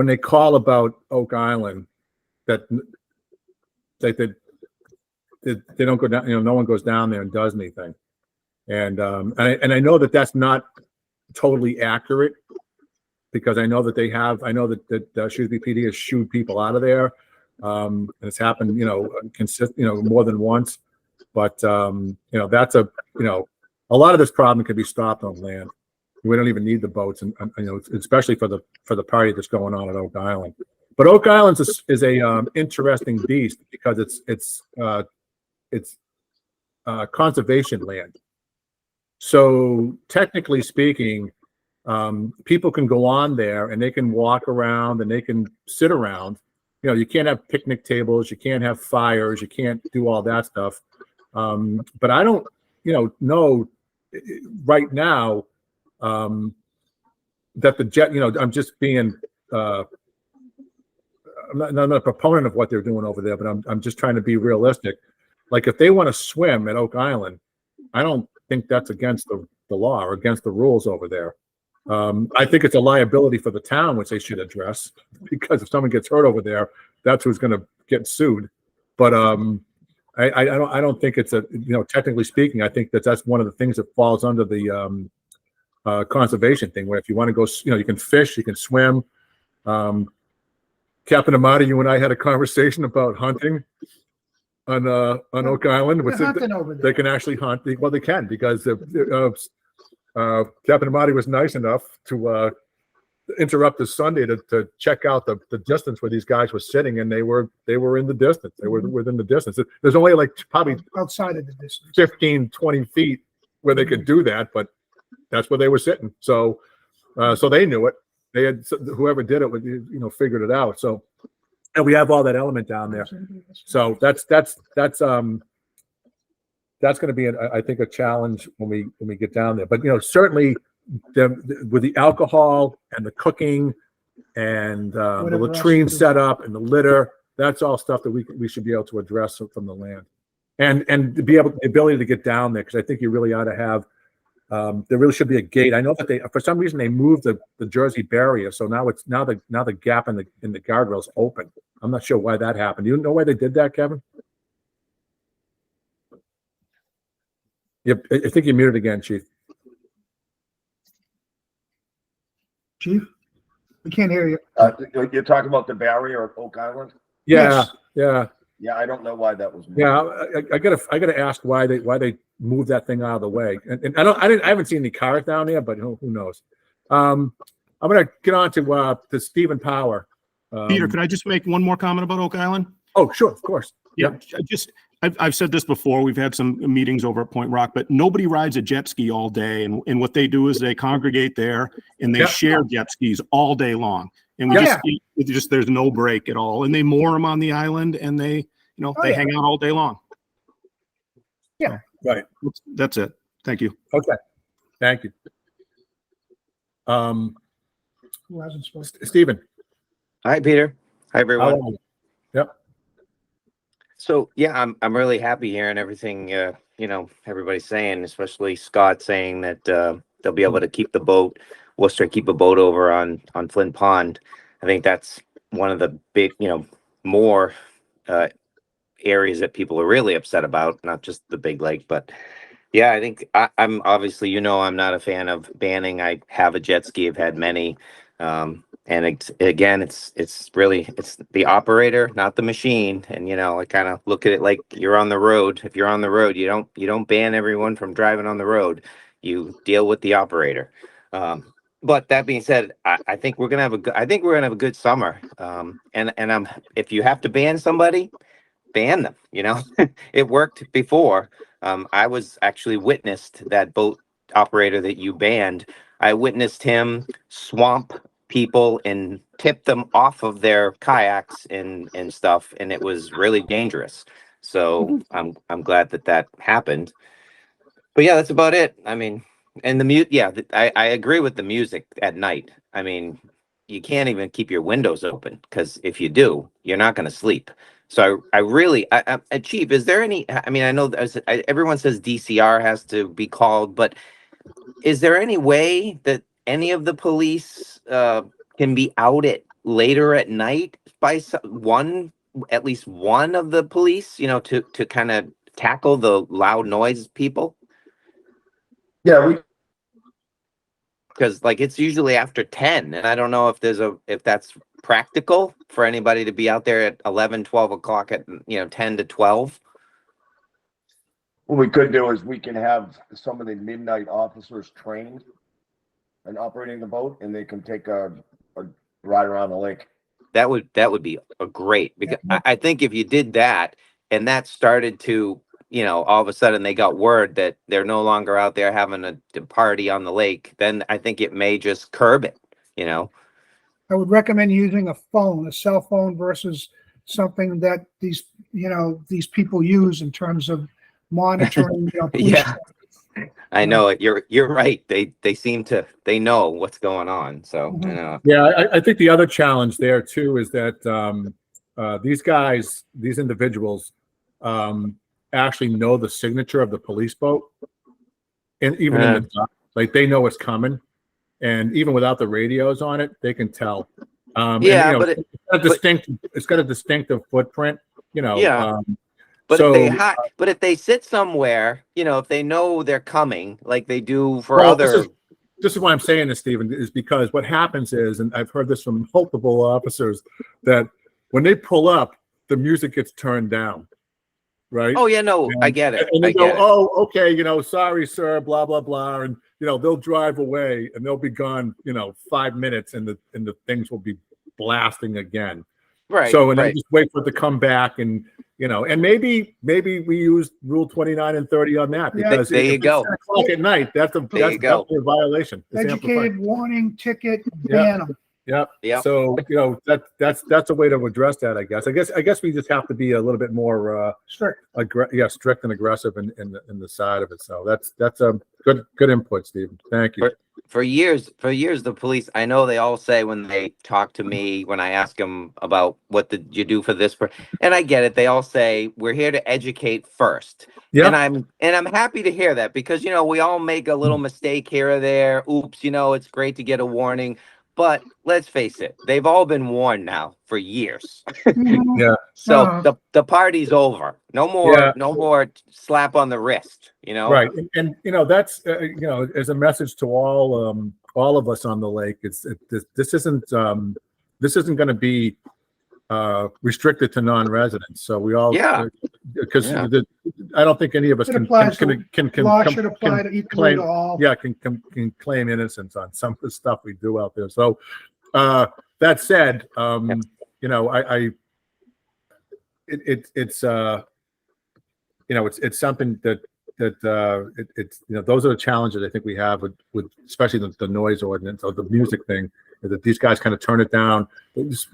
they call about Oak Island, that they don't go down, no one goes down there and does anything. And I know that that's not totally accurate, because I know that Shrewsbury PD has shooed people out of there. And it's happened, more than once. But that's a lot of this problem can be stopped on land. We don't even need the boats, and especially for the party that's going on at Oak Island. But Oak Island is a interesting beast because it's conservation land. So technically speaking, people can go on there and they can walk around and they can sit around. You can't have picnic tables, you can't have fires, you can't do all that stuff. But I don't, know right now that the jet, I'm just being, I'm not a proponent of what they're doing over there, but I'm just trying to be realistic. Like if they want to swim at Oak Island, I don't think that's against the law or against the rules over there. I think it's a liability for the town, which they should address, because if someone gets hurt over there, that's who's going to get sued. But I don't think it's technically speaking, I think that's one of the things that falls under the conservation thing, where if you want to go, you can fish, you can swim. Captain Amati, you and I had a conversation about hunting on Oak Island. They can actually hunt. Well, they can, because Captain Amati was nice enough to interrupt his Sunday to check out the distance where these guys were sitting, and they were in the distance. They were within the distance. There's only like probably outside of the distance, 15, 20 feet where they could do that, but that's where they were sitting. So they knew it. They had, whoever did it, figured it out. So, and we have all that element down there. So that's going to be, I think, a challenge when we get down there. But certainly with the alcohol and the cooking and the latrine setup and the litter, that's all stuff that we should be able to address from the land, and to be able the ability to get down there, because I think you really ought to have. There really should be a gate. I know that for some reason they moved the Jersey barrier, so now the gap in the guardrail is open. I'm not sure why that happened. Do you know why they did that, Kevin? Yep, I think you're muted again, Chief. Chief, we can't hear you. You're talking about the barrier at Oak Island? Yeah, Yes. Yeah, I don't know why that was moved. yeah. I gotta ask why they moved that thing out of the way. And I haven't seen any cars down there, but who knows? I'm gonna get on to Stephen Power. Peter, could I just make one more comment about Oak Island? Oh, sure, of course. Yeah, I've said this before. We've had some meetings over at Point Rock, but nobody rides a jet ski all day. And what they do is they congregate there and they Yeah. share jet skis all day long. And we Yeah. there's no break at all. And they moor them on the island and they yeah. hang out all day long. Yeah. Right. That's it. Thank you. Okay. Thank you. Who hasn't spoken? Stephen. Hi, Peter. Hi, How everyone. are you? Yep. So yeah, I'm really happy hearing everything everybody's saying, especially Scott saying that they'll be able to keep the boat, Worcester keep a boat over on Flint Pond. I think that's one of the big, more areas that people are really upset about, not just the big lake, but yeah, I think I'm obviously, I'm not a fan of banning. I have a jet ski. I've had many. And again, it's really the operator, not the machine. And I kind of look at it like you're on the road. If you're on the road, you don't ban everyone from driving on the road. You deal with the operator. But that being said, I think we're gonna have a good summer. And if you have to ban somebody, ban them. It worked before. I was actually witnessed that boat operator that you banned. I witnessed him swamp people and tip them off of their kayaks and stuff, and it was really dangerous. So I'm glad that happened. But yeah, that's about it. I mean, and I agree with the music at night. I mean, you can't even keep your windows open because if you do, you're not going to sleep. So I really, Chief, is there any? I mean, I know everyone says DCR has to be called, but is there any way that any of the police can be out later at night by at least one of the police, to kind of tackle the loud noise people? Yeah, Because it's usually after 10, and I don't know if that's practical for anybody to be out there at 11, 12 o'clock at 10 to 12. what we could do is we can have some of the midnight officers trained and operating the boat, and they can take a ride around the lake. That would be a great, because I think if you did that and that started to, all of a sudden they got word that they're no longer out there having a party on the lake, then I think it may just curb it, I would recommend using a cell phone versus something that these people use in terms of monitoring. Police. Yeah. I know it. You're right. They seem to, they know what's going on. So I know. Yeah, I think the other challenge there too is that these individuals actually know the signature of the police boat, and even in the dark, they know what's coming, and even without the radios on it, they can tell. But it's got a distinctive footprint. Yeah. But if they sit somewhere, if they know they're coming, like they do for other. This is why I'm saying this, Stephen, is because what happens is, and I've heard this from multiple officers, that when they pull up, the music gets turned down, right? Oh yeah, no, I get it. And they go, "Oh, okay, sorry, sir, blah blah blah," and they'll drive away, and they'll be gone, 5 minutes, and the things will be blasting again. Right. So, and then just wait for it to come back, and and maybe we use Rule 29 and 30 on that, because there you go. 10 o'clock at night, that's definitely a violation. It's Educated amplified. warning, ticket, ban them. Yeah. So that's a way to address that, I guess. I guess we just have to be a little bit more Strict. strict and aggressive in the side of it. So that's a good input, Stephen. Thank you. For years, the police, I know they all say when they talk to me, when I ask them about what did you do for this, and I get it, they all say we're here to educate first. Yeah. And I'm happy to hear that, because we all make a little mistake here or there. Oops, it's great to get a warning. But let's face it, they've all been warned now for years. Yeah. So the party's over. No more slap on the wrist, Right. And that's as a message to all of us on the lake. This isn't going to be restricted to non-residents. So we all, because I don't think any of us can Law should apply to equally claim, to all. can claim innocence on some of the stuff we do out there. So that said, it's it's something it's those are the challenges I think we have with especially the noise ordinance or the music thing, is that these guys kind of turn it down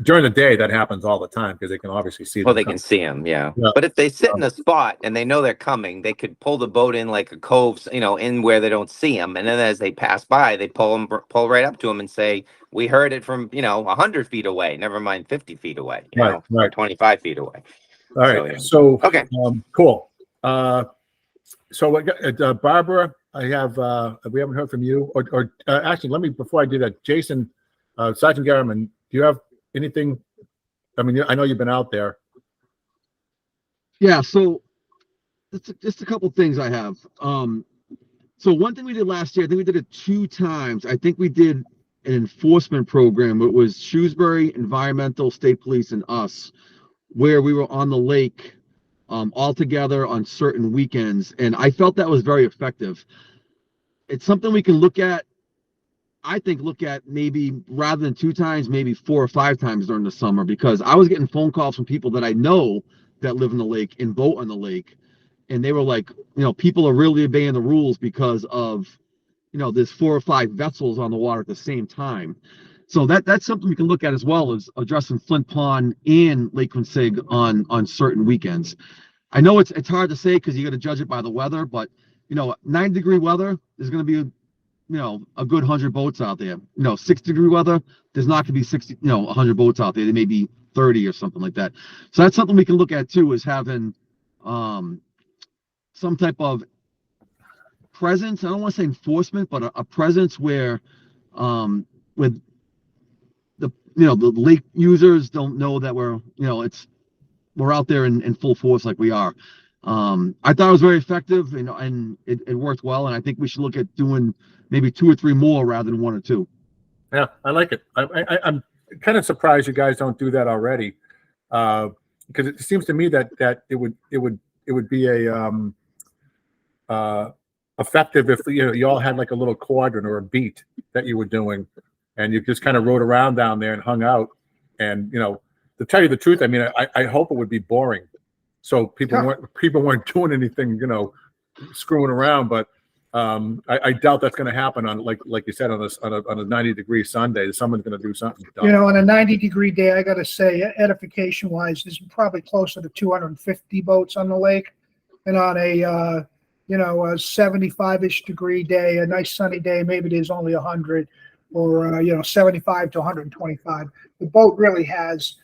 during the day. That happens all the time because they can obviously see. Well, they can see them, yeah. But if they sit in a spot and they know they're coming, they could pull the boat in like a cove, in where they don't see them. And then as they pass by, they pull right up to them and say, "We heard it from 100 feet away. Never mind 50 feet away, or 25 feet away." All right. So okay, cool. So Barbara, we haven't heard from you, or actually, let me, before I do that, Jason, Sergeant Garriman, do you have anything? I mean, I know you've been out there. Yeah, so just a couple things I have. So one thing we did last year, I think we did it 2 times. I think we did an enforcement program. It was Shrewsbury Environmental State Police and us, where we were on the lake all together on certain weekends, and I felt that was very effective. It's something we can look at. I think look at maybe rather than 2 times, maybe 4 or 5 times during the summer, because I was getting phone calls from people that I know that live in the lake and boat on the lake, and they were like, people are really obeying the rules because of there's 4 or 5 vessels on the water at the same time. So that's something we can look at, as well as addressing Flint Pond and Lake Quinsig on certain weekends. I know it's hard to say because you got to judge it by the weather, but 90-degree weather, there's going to be a good 100 boats out there. 60-degree weather, there's not going to be 100 boats out there. There may be 30 or something like that. So that's something we can look at too, is having some type of presence. I don't want to say enforcement, but a presence where with the lake users don't know that we're out there in full force like we are. I thought it was very effective, and it worked well. And I think we should look at doing maybe 2 or 3 more rather than 1 or 2. Yeah, I like it. I'm kind of surprised you guys don't do that already, because it seems to me that it would be a effective if you all had like a little quadrant or a beat that you were doing, and you just kind of rode around down there and hung out. And to tell you the truth, I mean, I hope it would be boring, so people weren't doing anything, screwing around. But I doubt that's going to happen on like you said on a 90-degree Sunday. Someone's going to do something dumb. On a 90-degree day, I got to say, edification wise, there's probably closer to 250 boats on the lake, and on a 75-ish degree day, a nice sunny day, maybe there's only 100, or 75 to 125. The boat really has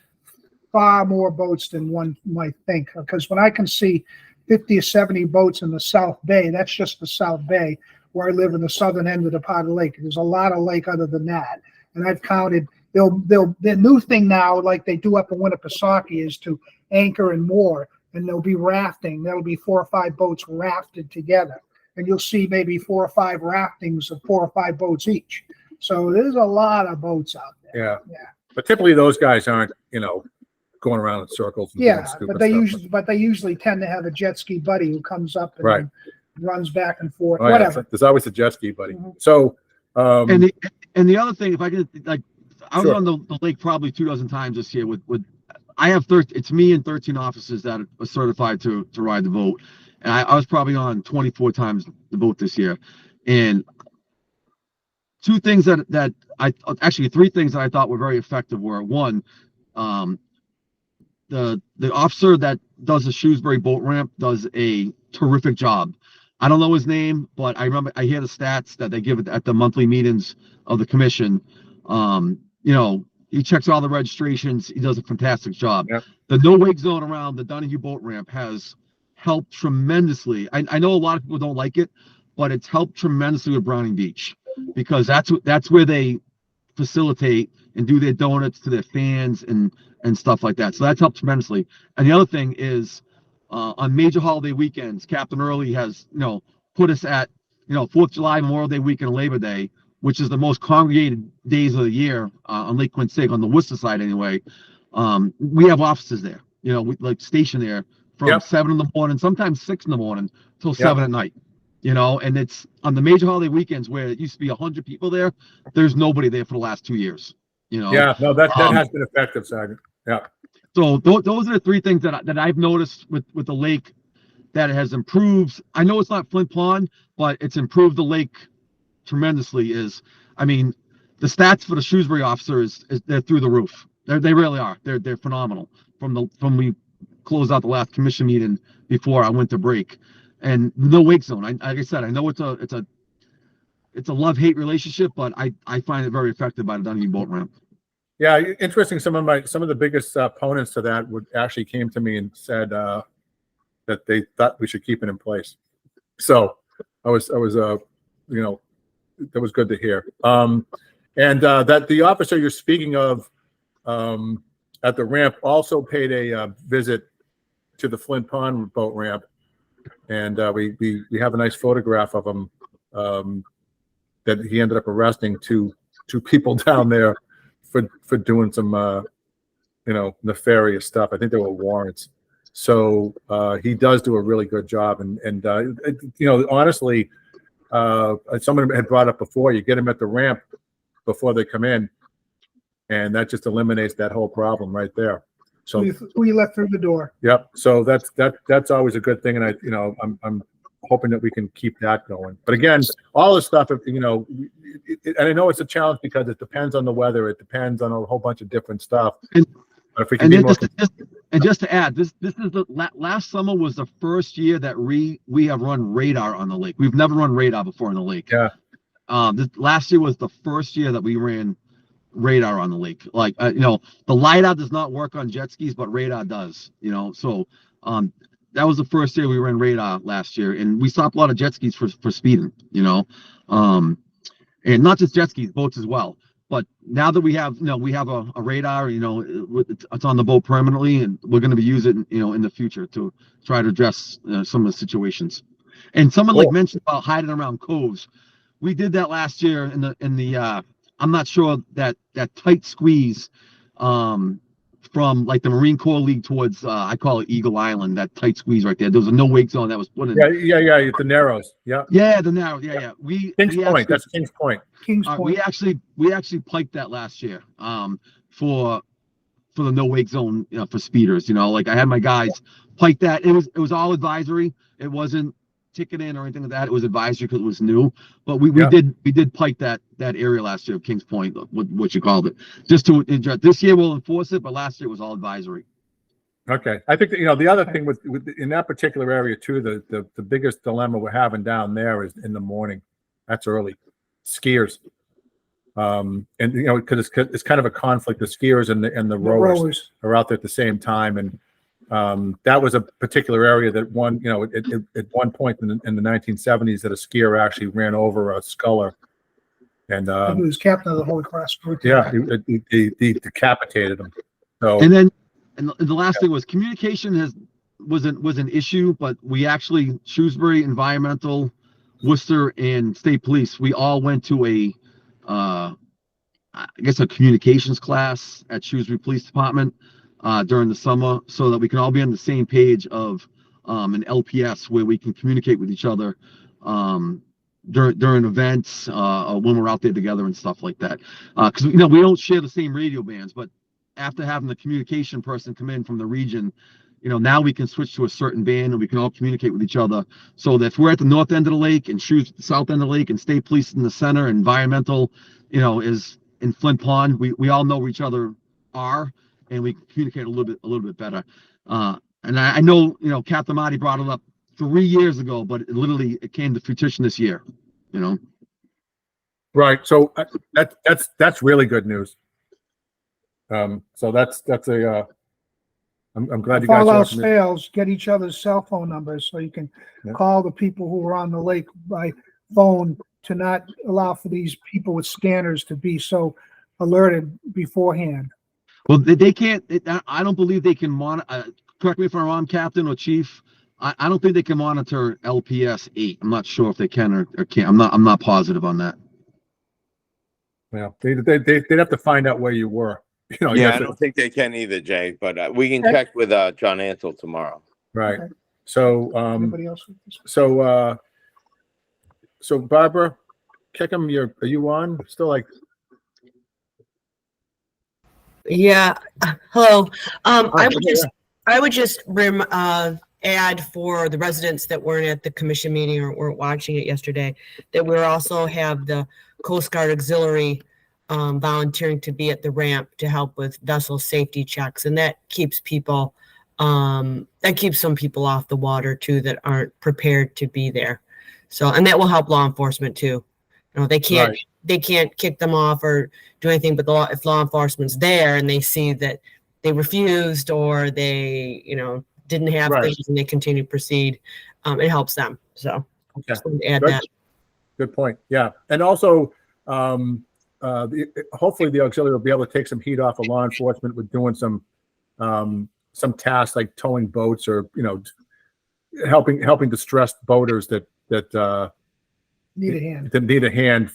far more boats than one might think, because when I can see 50 or 70 boats in the South Bay, that's just the South Bay, where I live in the southern end of the part of the lake. There's a lot of lake other than that, and I've counted. The new thing now, like they do up in Winnipesaukee, is to anchor and moor, and there'll be rafting. There'll be 4 or 5 boats rafted together, and you'll see maybe 4 or 5 raftings of 4 or 5 boats each. So there's a lot of boats out there. Yeah. But typically those guys aren't, going around in circles. And doing stupid but they usually tend to have a jet ski buddy who comes up and runs back and forth. Oh, whatever. Yeah. There's always a jet ski buddy. Mm-hmm. So, And the other thing, if I could, I was on the lake probably 2 dozen times this year with I have it's me and 13 officers that are certified to ride the boat. And I was probably on 24 times the boat this year. And 2 things that actually 3 things that I thought were very effective were: 1, the officer that does the Shrewsbury boat ramp does a terrific job. I don't know his name, but I remember I hear the stats that they give at the monthly meetings of the commission. He checks all the registrations. He does a fantastic job. Yep. The no wake zone around the Donahue boat ramp has helped tremendously. I know a lot of people don't like it, but it's helped tremendously with Browning Beach, because that's where they facilitate and do their donuts to their fans and stuff like that. So that's helped tremendously. And the other thing is, on major holiday weekends, Captain Early has put us at 4th of July, Memorial Day weekend, and Labor Day, which is the most congregated days of the year on Lake Quinsig, on the Worcester side anyway. We have offices there, we stationed there from 7 in the morning, sometimes 6 in the morning till 7 at night. And it's on the major holiday weekends where it used to be 100 people there. There's nobody there for the last 2 years. Yeah, no, that has been effective, Sergeant. Yeah. So those are the three things that I've noticed with the lake that it has improved. I know it's not Flint Pond, but it's improved the lake tremendously. I mean, the stats for the Shrewsbury officers is they're through the roof. They really are. They're phenomenal. From we closed out the last commission meeting before I went to break, and no wake zone. Like I said, I know it's a love-hate relationship, but I find it very effective by the Dunedin boat ramp. Yeah, interesting. Some of the biggest opponents to that would actually came to me and said that they thought we should keep it in place. So I was you know, that was good to hear. And that the officer you're speaking of at the ramp also paid a visit to the Flint Pond boat ramp, and we have a nice photograph of him that he ended up arresting two people down there for doing some nefarious stuff. I think there were warrants. So he does do a really good job, and honestly, someone had brought up before, you get them at the ramp before they come in, and that just eliminates that whole problem right there. So Who you let through the door. yep. So that's always a good thing, and I'm hoping that we can keep that going. But again, all this stuff, and I know it's a challenge because it depends on the weather, it depends on a whole bunch of different stuff. And- But if we can be more, just to add, this is the last summer was the first year that we have run radar on the lake. We've never run radar before on the lake. Yeah. This last year was the first year that we ran radar on the lake. Like the LiDAR does not work on jet skis, but radar does. So that was the first year we ran radar last year, and we stopped a lot of jet skis for speeding. And not just jet skis, boats as well. But now that we have a radar, it's on the boat permanently, and we're going to be using it, in the future to try to address some of the situations. And someone like mentioned about hiding around coves. We did that last year in the I'm not sure that tight squeeze from like the Marine Corps League towards I call it Eagle Island, that tight squeeze right there. There was a no wake zone that was put in. yeah, the Narrows. Yeah. Yeah, the narrow. Yeah. Kings Point. That's Kings Point. Kings Point. We actually piped that last year for the no wake zone for speeders. Like I had my guys pipe that. It was all advisory. It wasn't ticketing or anything like that. It was advisory because it was new. But we did pipe that area last year of Kings Point, what you called it. Just to this year we'll enforce it, but last year it was all advisory. Okay, I think that, the other thing with in that particular area too, the biggest dilemma we're having down there is in the morning. That's early. Skiers, and because it's kind of a conflict. The skiers and the rowers are out there at the same time, and that was a particular area that at one point in the 1970s that a skier actually ran over a sculler, and He was captain of the Holy Cross group. yeah, he decapitated him. So And the last thing was communication was an issue, but we actually Shrewsbury Environmental, Worcester, and State Police, we all went to I guess a communications class at Shrewsbury Police Department during the summer, so that we can all be on the same page of an LPS where we can communicate with each other during events when we're out there together and stuff like that. Because we don't share the same radio bands, but after having the communication person come in from the region, now we can switch to a certain band and we can all communicate with each other. So that if we're at the north end of the lake and Shrewsbury the south end of the lake and State Police in the center, environmental, is in Flint Pond, we all know where each other are and we can communicate a little bit better. And I know, Captain Marty brought it up 3 years ago, but it came to fruition this year, Right. So that's really good news. So that's a I'm glad you If all guys else fails, get each other's cell phone numbers so you can call the people who are on the lake by phone to not allow for these people with scanners to be so alerted beforehand. Well, they can't. I don't believe they can monitor. Correct me if I'm wrong, Captain or Chief. I don't think they can monitor LPS 8. I'm not sure if they can or can't. I'm not positive on that. Yeah, they'd have to find out where you were. I don't think they can either, Jay. But we can check with John Ansel tomorrow. Right. Okay. So Anybody else? so Barbara Kickham, are you on? Still like. Yeah. Hello. Oh, I would just add for the residents that weren't at the commission meeting or weren't watching it yesterday, that we also have the Coast Guard Auxiliary volunteering to be at the ramp to help with vessel safety checks. And that keeps people, that keeps some people off the water too that aren't prepared to be there. So, and that will help law enforcement too. You know, they can't kick them off or do anything, but if law enforcement's there and they see that they refused or they, didn't have Right. things and they continue to proceed, it helps them. So Okay. just wanted to add Good. that. Good point. Yeah. And also, hopefully the auxiliary will be able to take some heat off of law enforcement with doing some tasks like towing boats or, helping distressed boaters that Need a hand. that need a hand,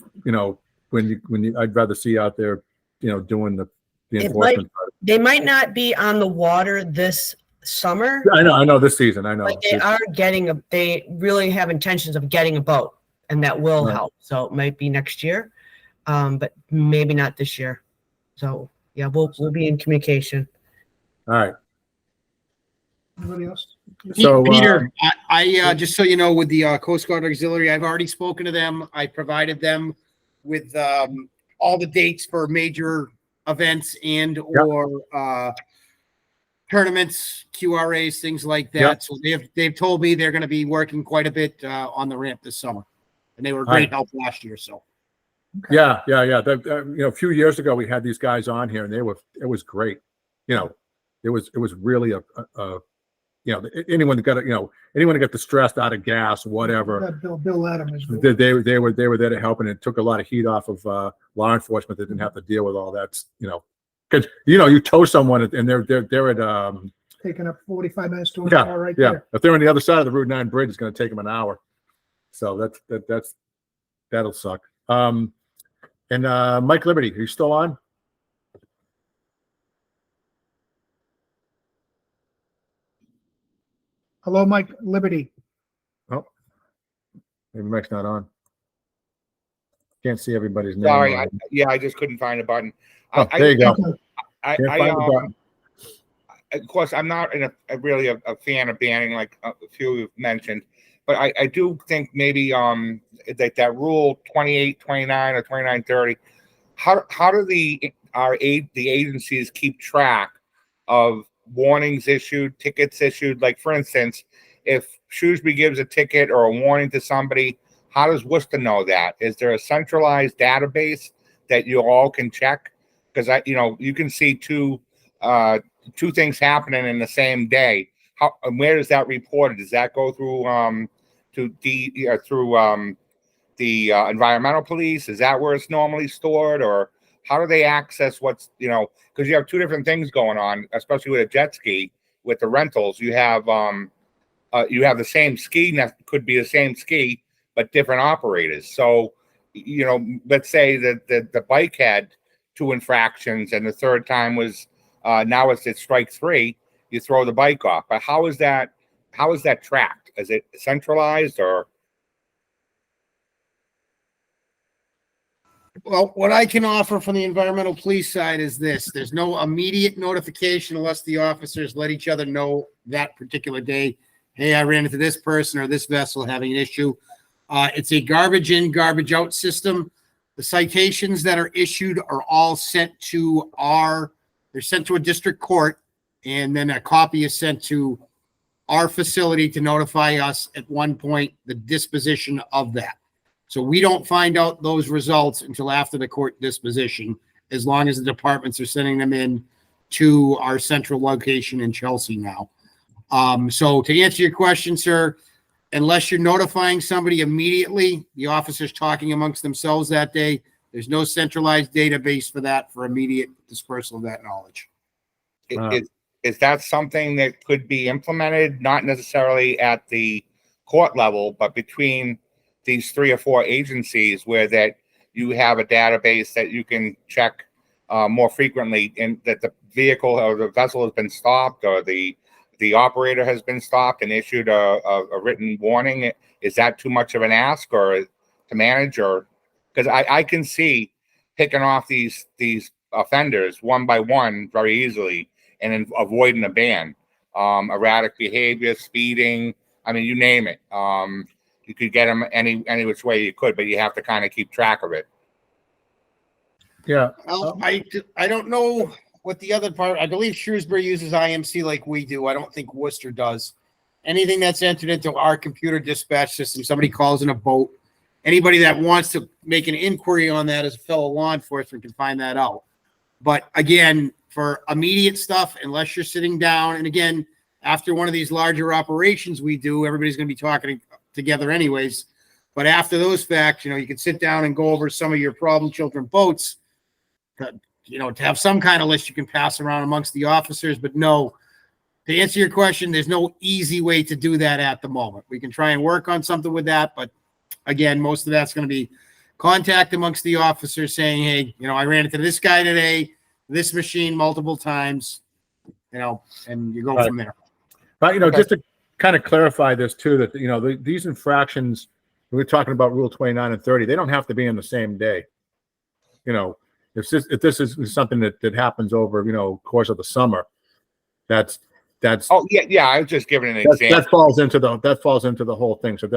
when I'd rather see out there, doing the enforcement. They might not be on the water this summer, I know this season. I know. but they really have intentions of getting a boat, and that will Right. help. So it might be next year, but maybe not this year. So yeah, we'll be in communication. All right. Anybody else? So, Peter, I just so you know, with the Coast Guard Auxiliary, I've already spoken to them. I provided them with all the dates for major events and or tournaments, QRAs, things like that. Yep. So they've told me they're going to be working quite a bit on the ramp this summer, and they were All right. great help last year. So Yeah. A few years ago, we had these guys on here, and it was great. It was really anyone that got distressed out of gas, whatever. Bill Adams. They were there to help, and it took a lot of heat off of law enforcement that didn't have to deal with all that. Because you tow someone and they're at Taking up 45 minutes to an yeah, hour right yeah. there. If they're on the other side of the Route 9 bridge, it's going to take them an hour. So that'll suck. And Mike Liberty, are you still on? Hello, Mike Liberty. Oh, maybe Mike's not on. Can't see everybody's name. Sorry, I just couldn't find a button. There you go. Can't find the button. Of course, I'm not really a fan of banning like a few you've mentioned, but I do think maybe that rule 28, 29, or 29, 30. How do the agencies keep track of warnings issued, tickets issued? Like, for instance, if Shrewsbury gives a ticket or a warning to somebody, how does Worcester know that? Is there a centralized database that you all can check? Because you can see two things happening in the same day. Where is that reported? Does that go through the environmental police? Is that where it's normally stored, or how do they access what's because you have two different things going on, especially with a jet ski. With the rentals, you have the same ski, that could be the same ski but different operators. So let's say that the bike had 2 infractions and the third time was now it's at strike 3, you throw the bike off. But how is that tracked? Is it centralized or? well, what I can offer from the environmental police side is this: there's no immediate notification unless the officers let each other know that particular day, hey, I ran into this person or this vessel having an issue. It's a garbage in, garbage out system. The citations that are issued are all sent to they're sent to a district court, and then a copy is sent to our facility to notify us at one point the disposition of that. So we don't find out those results until after the court disposition, as long as the departments are sending them in to our central location in Chelsea now. So to answer your question, sir, unless you're notifying somebody immediately, the officers talking amongst themselves that day, there's no centralized database for that for immediate dispersal of that knowledge. Is that something that could be implemented, not necessarily at the court level, but between these 3 or 4 agencies, where that you have a database that you can check more frequently, and that the vehicle or the vessel has been stopped, or the operator has been stopped and issued a written warning? Is that too much of an ask or to manage? Or because I can see picking off these offenders one by one very easily and then avoiding a ban. Erratic behavior, speeding, I mean, you name it. You could get them any which way you could, but you have to kind of keep track of it. Yeah. Well, I don't know what the other part. I believe Shrewsbury uses IMC like we do. I don't think Worcester does. Anything that's entered into our computer dispatch system, somebody calls in a boat. Anybody that wants to make an inquiry on that as a fellow law enforcement can find that out. But again, for immediate stuff, unless you're sitting down, and again, after one of these larger operations we do, everybody's going to be talking together anyways. But after those facts, you can sit down and go over some of your problem children boats. To have some kind of list you can pass around amongst the officers. But no, to answer your question, there's no easy way to do that at the moment. We can try and work on something with that, but again, most of that's going to be contact amongst the officers saying, hey, I ran into this guy today, this machine multiple times, and you go from there. But, just to kind of clarify this too, that, these infractions, we're talking about Rule 29 and 30, they don't have to be in the same day. If this is something that happens over, course of the summer, that's. Oh yeah. I was just giving an example. That falls into the whole thing. So it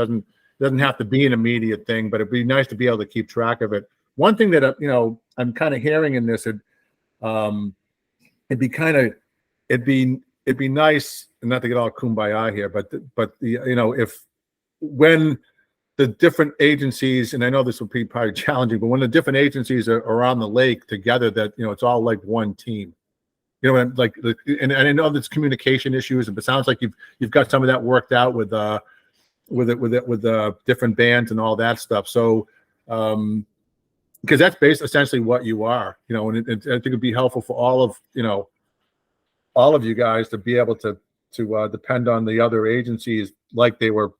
doesn't have to be an immediate thing, but it'd be nice to be able to keep track of it. One thing that I'm kind of hearing in this, it'd be nice, and not to get all kumbaya here, but when the different agencies, and I know this will be probably challenging, but when the different agencies are on the lake together, that it's all like one team. And I know there's communication issues, but it sounds like you've got some of that worked out with different bands and all that stuff. So because that's essentially what you are, and I think it'd be helpful for all of you guys to be able to depend on the other agencies like they were,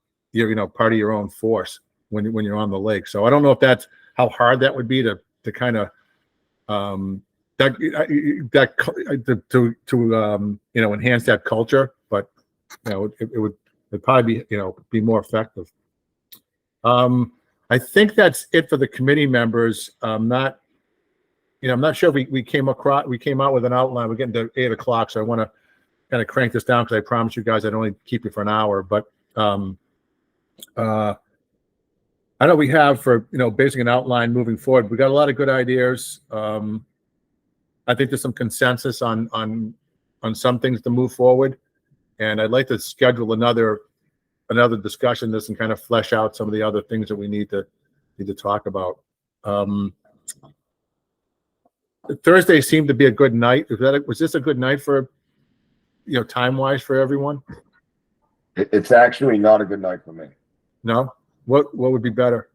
part of your own force when you're on the lake. So I don't know if that's how hard that would be to kind of enhance that culture, but it would probably be more effective. I think that's it for the committee members. I'm not sure if we came out with an outline. We're getting to 8 o'clock, so I want to kind of crank this down because I promised you guys I'd only keep you for an hour. But I know we have for basically an outline moving forward. We got a lot of good ideas. I think there's some consensus on some things to move forward, and I'd like to schedule another discussion this and kind of flesh out some of the other things that we need to talk about. Thursday seemed to be a good night. Was this a good night for time wise for everyone? It's actually not a good night for me. No? What would be better?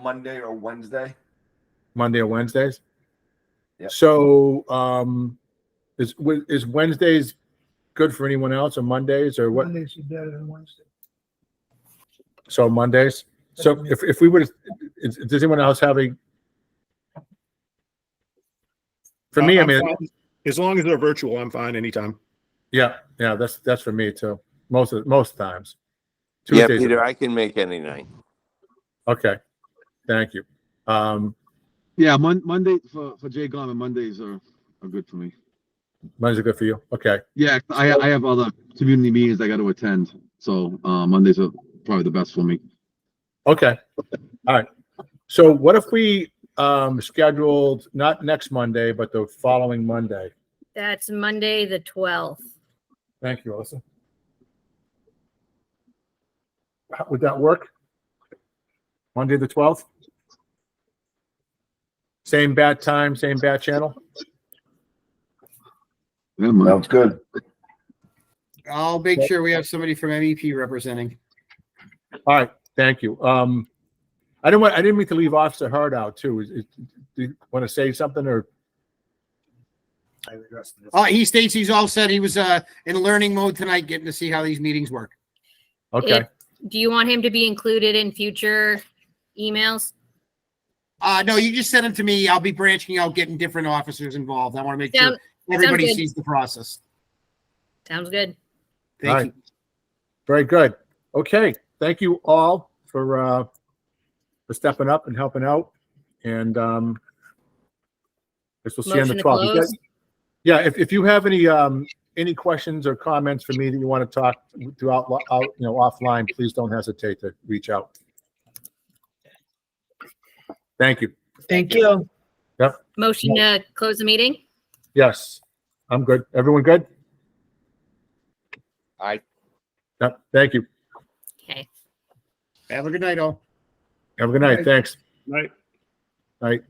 Monday or Wednesday. Monday or Wednesdays? Yeah. So is Wednesdays good for anyone else, or Mondays, or what? Mondays are better than Wednesday. So Mondays. So if we would, does anyone else have a? For me, I mean, as long as they're virtual, I'm fine anytime. Yeah, that's for me too. Most times. Yeah, Tuesdays Peter, I can make any night. Okay, thank you. Yeah, Monday for Jay Gorman, Mondays are good for me. Mondays are good for you. Okay. Yeah, I have other community meetings I got to attend, so Mondays are probably the best for me. Okay. All right. So what if we scheduled not next Monday, but the following Monday? That's Monday, the 12th. Thank you, Alyssa. Would that work? Monday the 12th? Same bat time, same bat channel? Yeah, man. Sounds good. I'll make sure we have somebody from MEP representing. All right, thank you. I didn't mean to leave Officer Hurd out too. Do you want to say something, or? He states he's all set. He was in learning mode tonight, getting to see how these meetings work. Okay. Do you want him to be included in future emails? No, you just send them to me. I'll be branching out, getting different officers involved. I want to make sure everybody good. sees the process. Sounds good. Thank you. Very good. Okay. Thank you all for stepping up and helping out. And Guess we'll see you on the Motion to 12th. close. Yeah, if you have any questions or comments for me that you want to talk throughout, offline, please don't hesitate to reach out. Thank you. Thank you. Motion to close the meeting? Yes, I'm good. Everyone good? Aye. Yep, thank you. Okay. Have a good night, all. Have a good night. Thanks. Right. Night.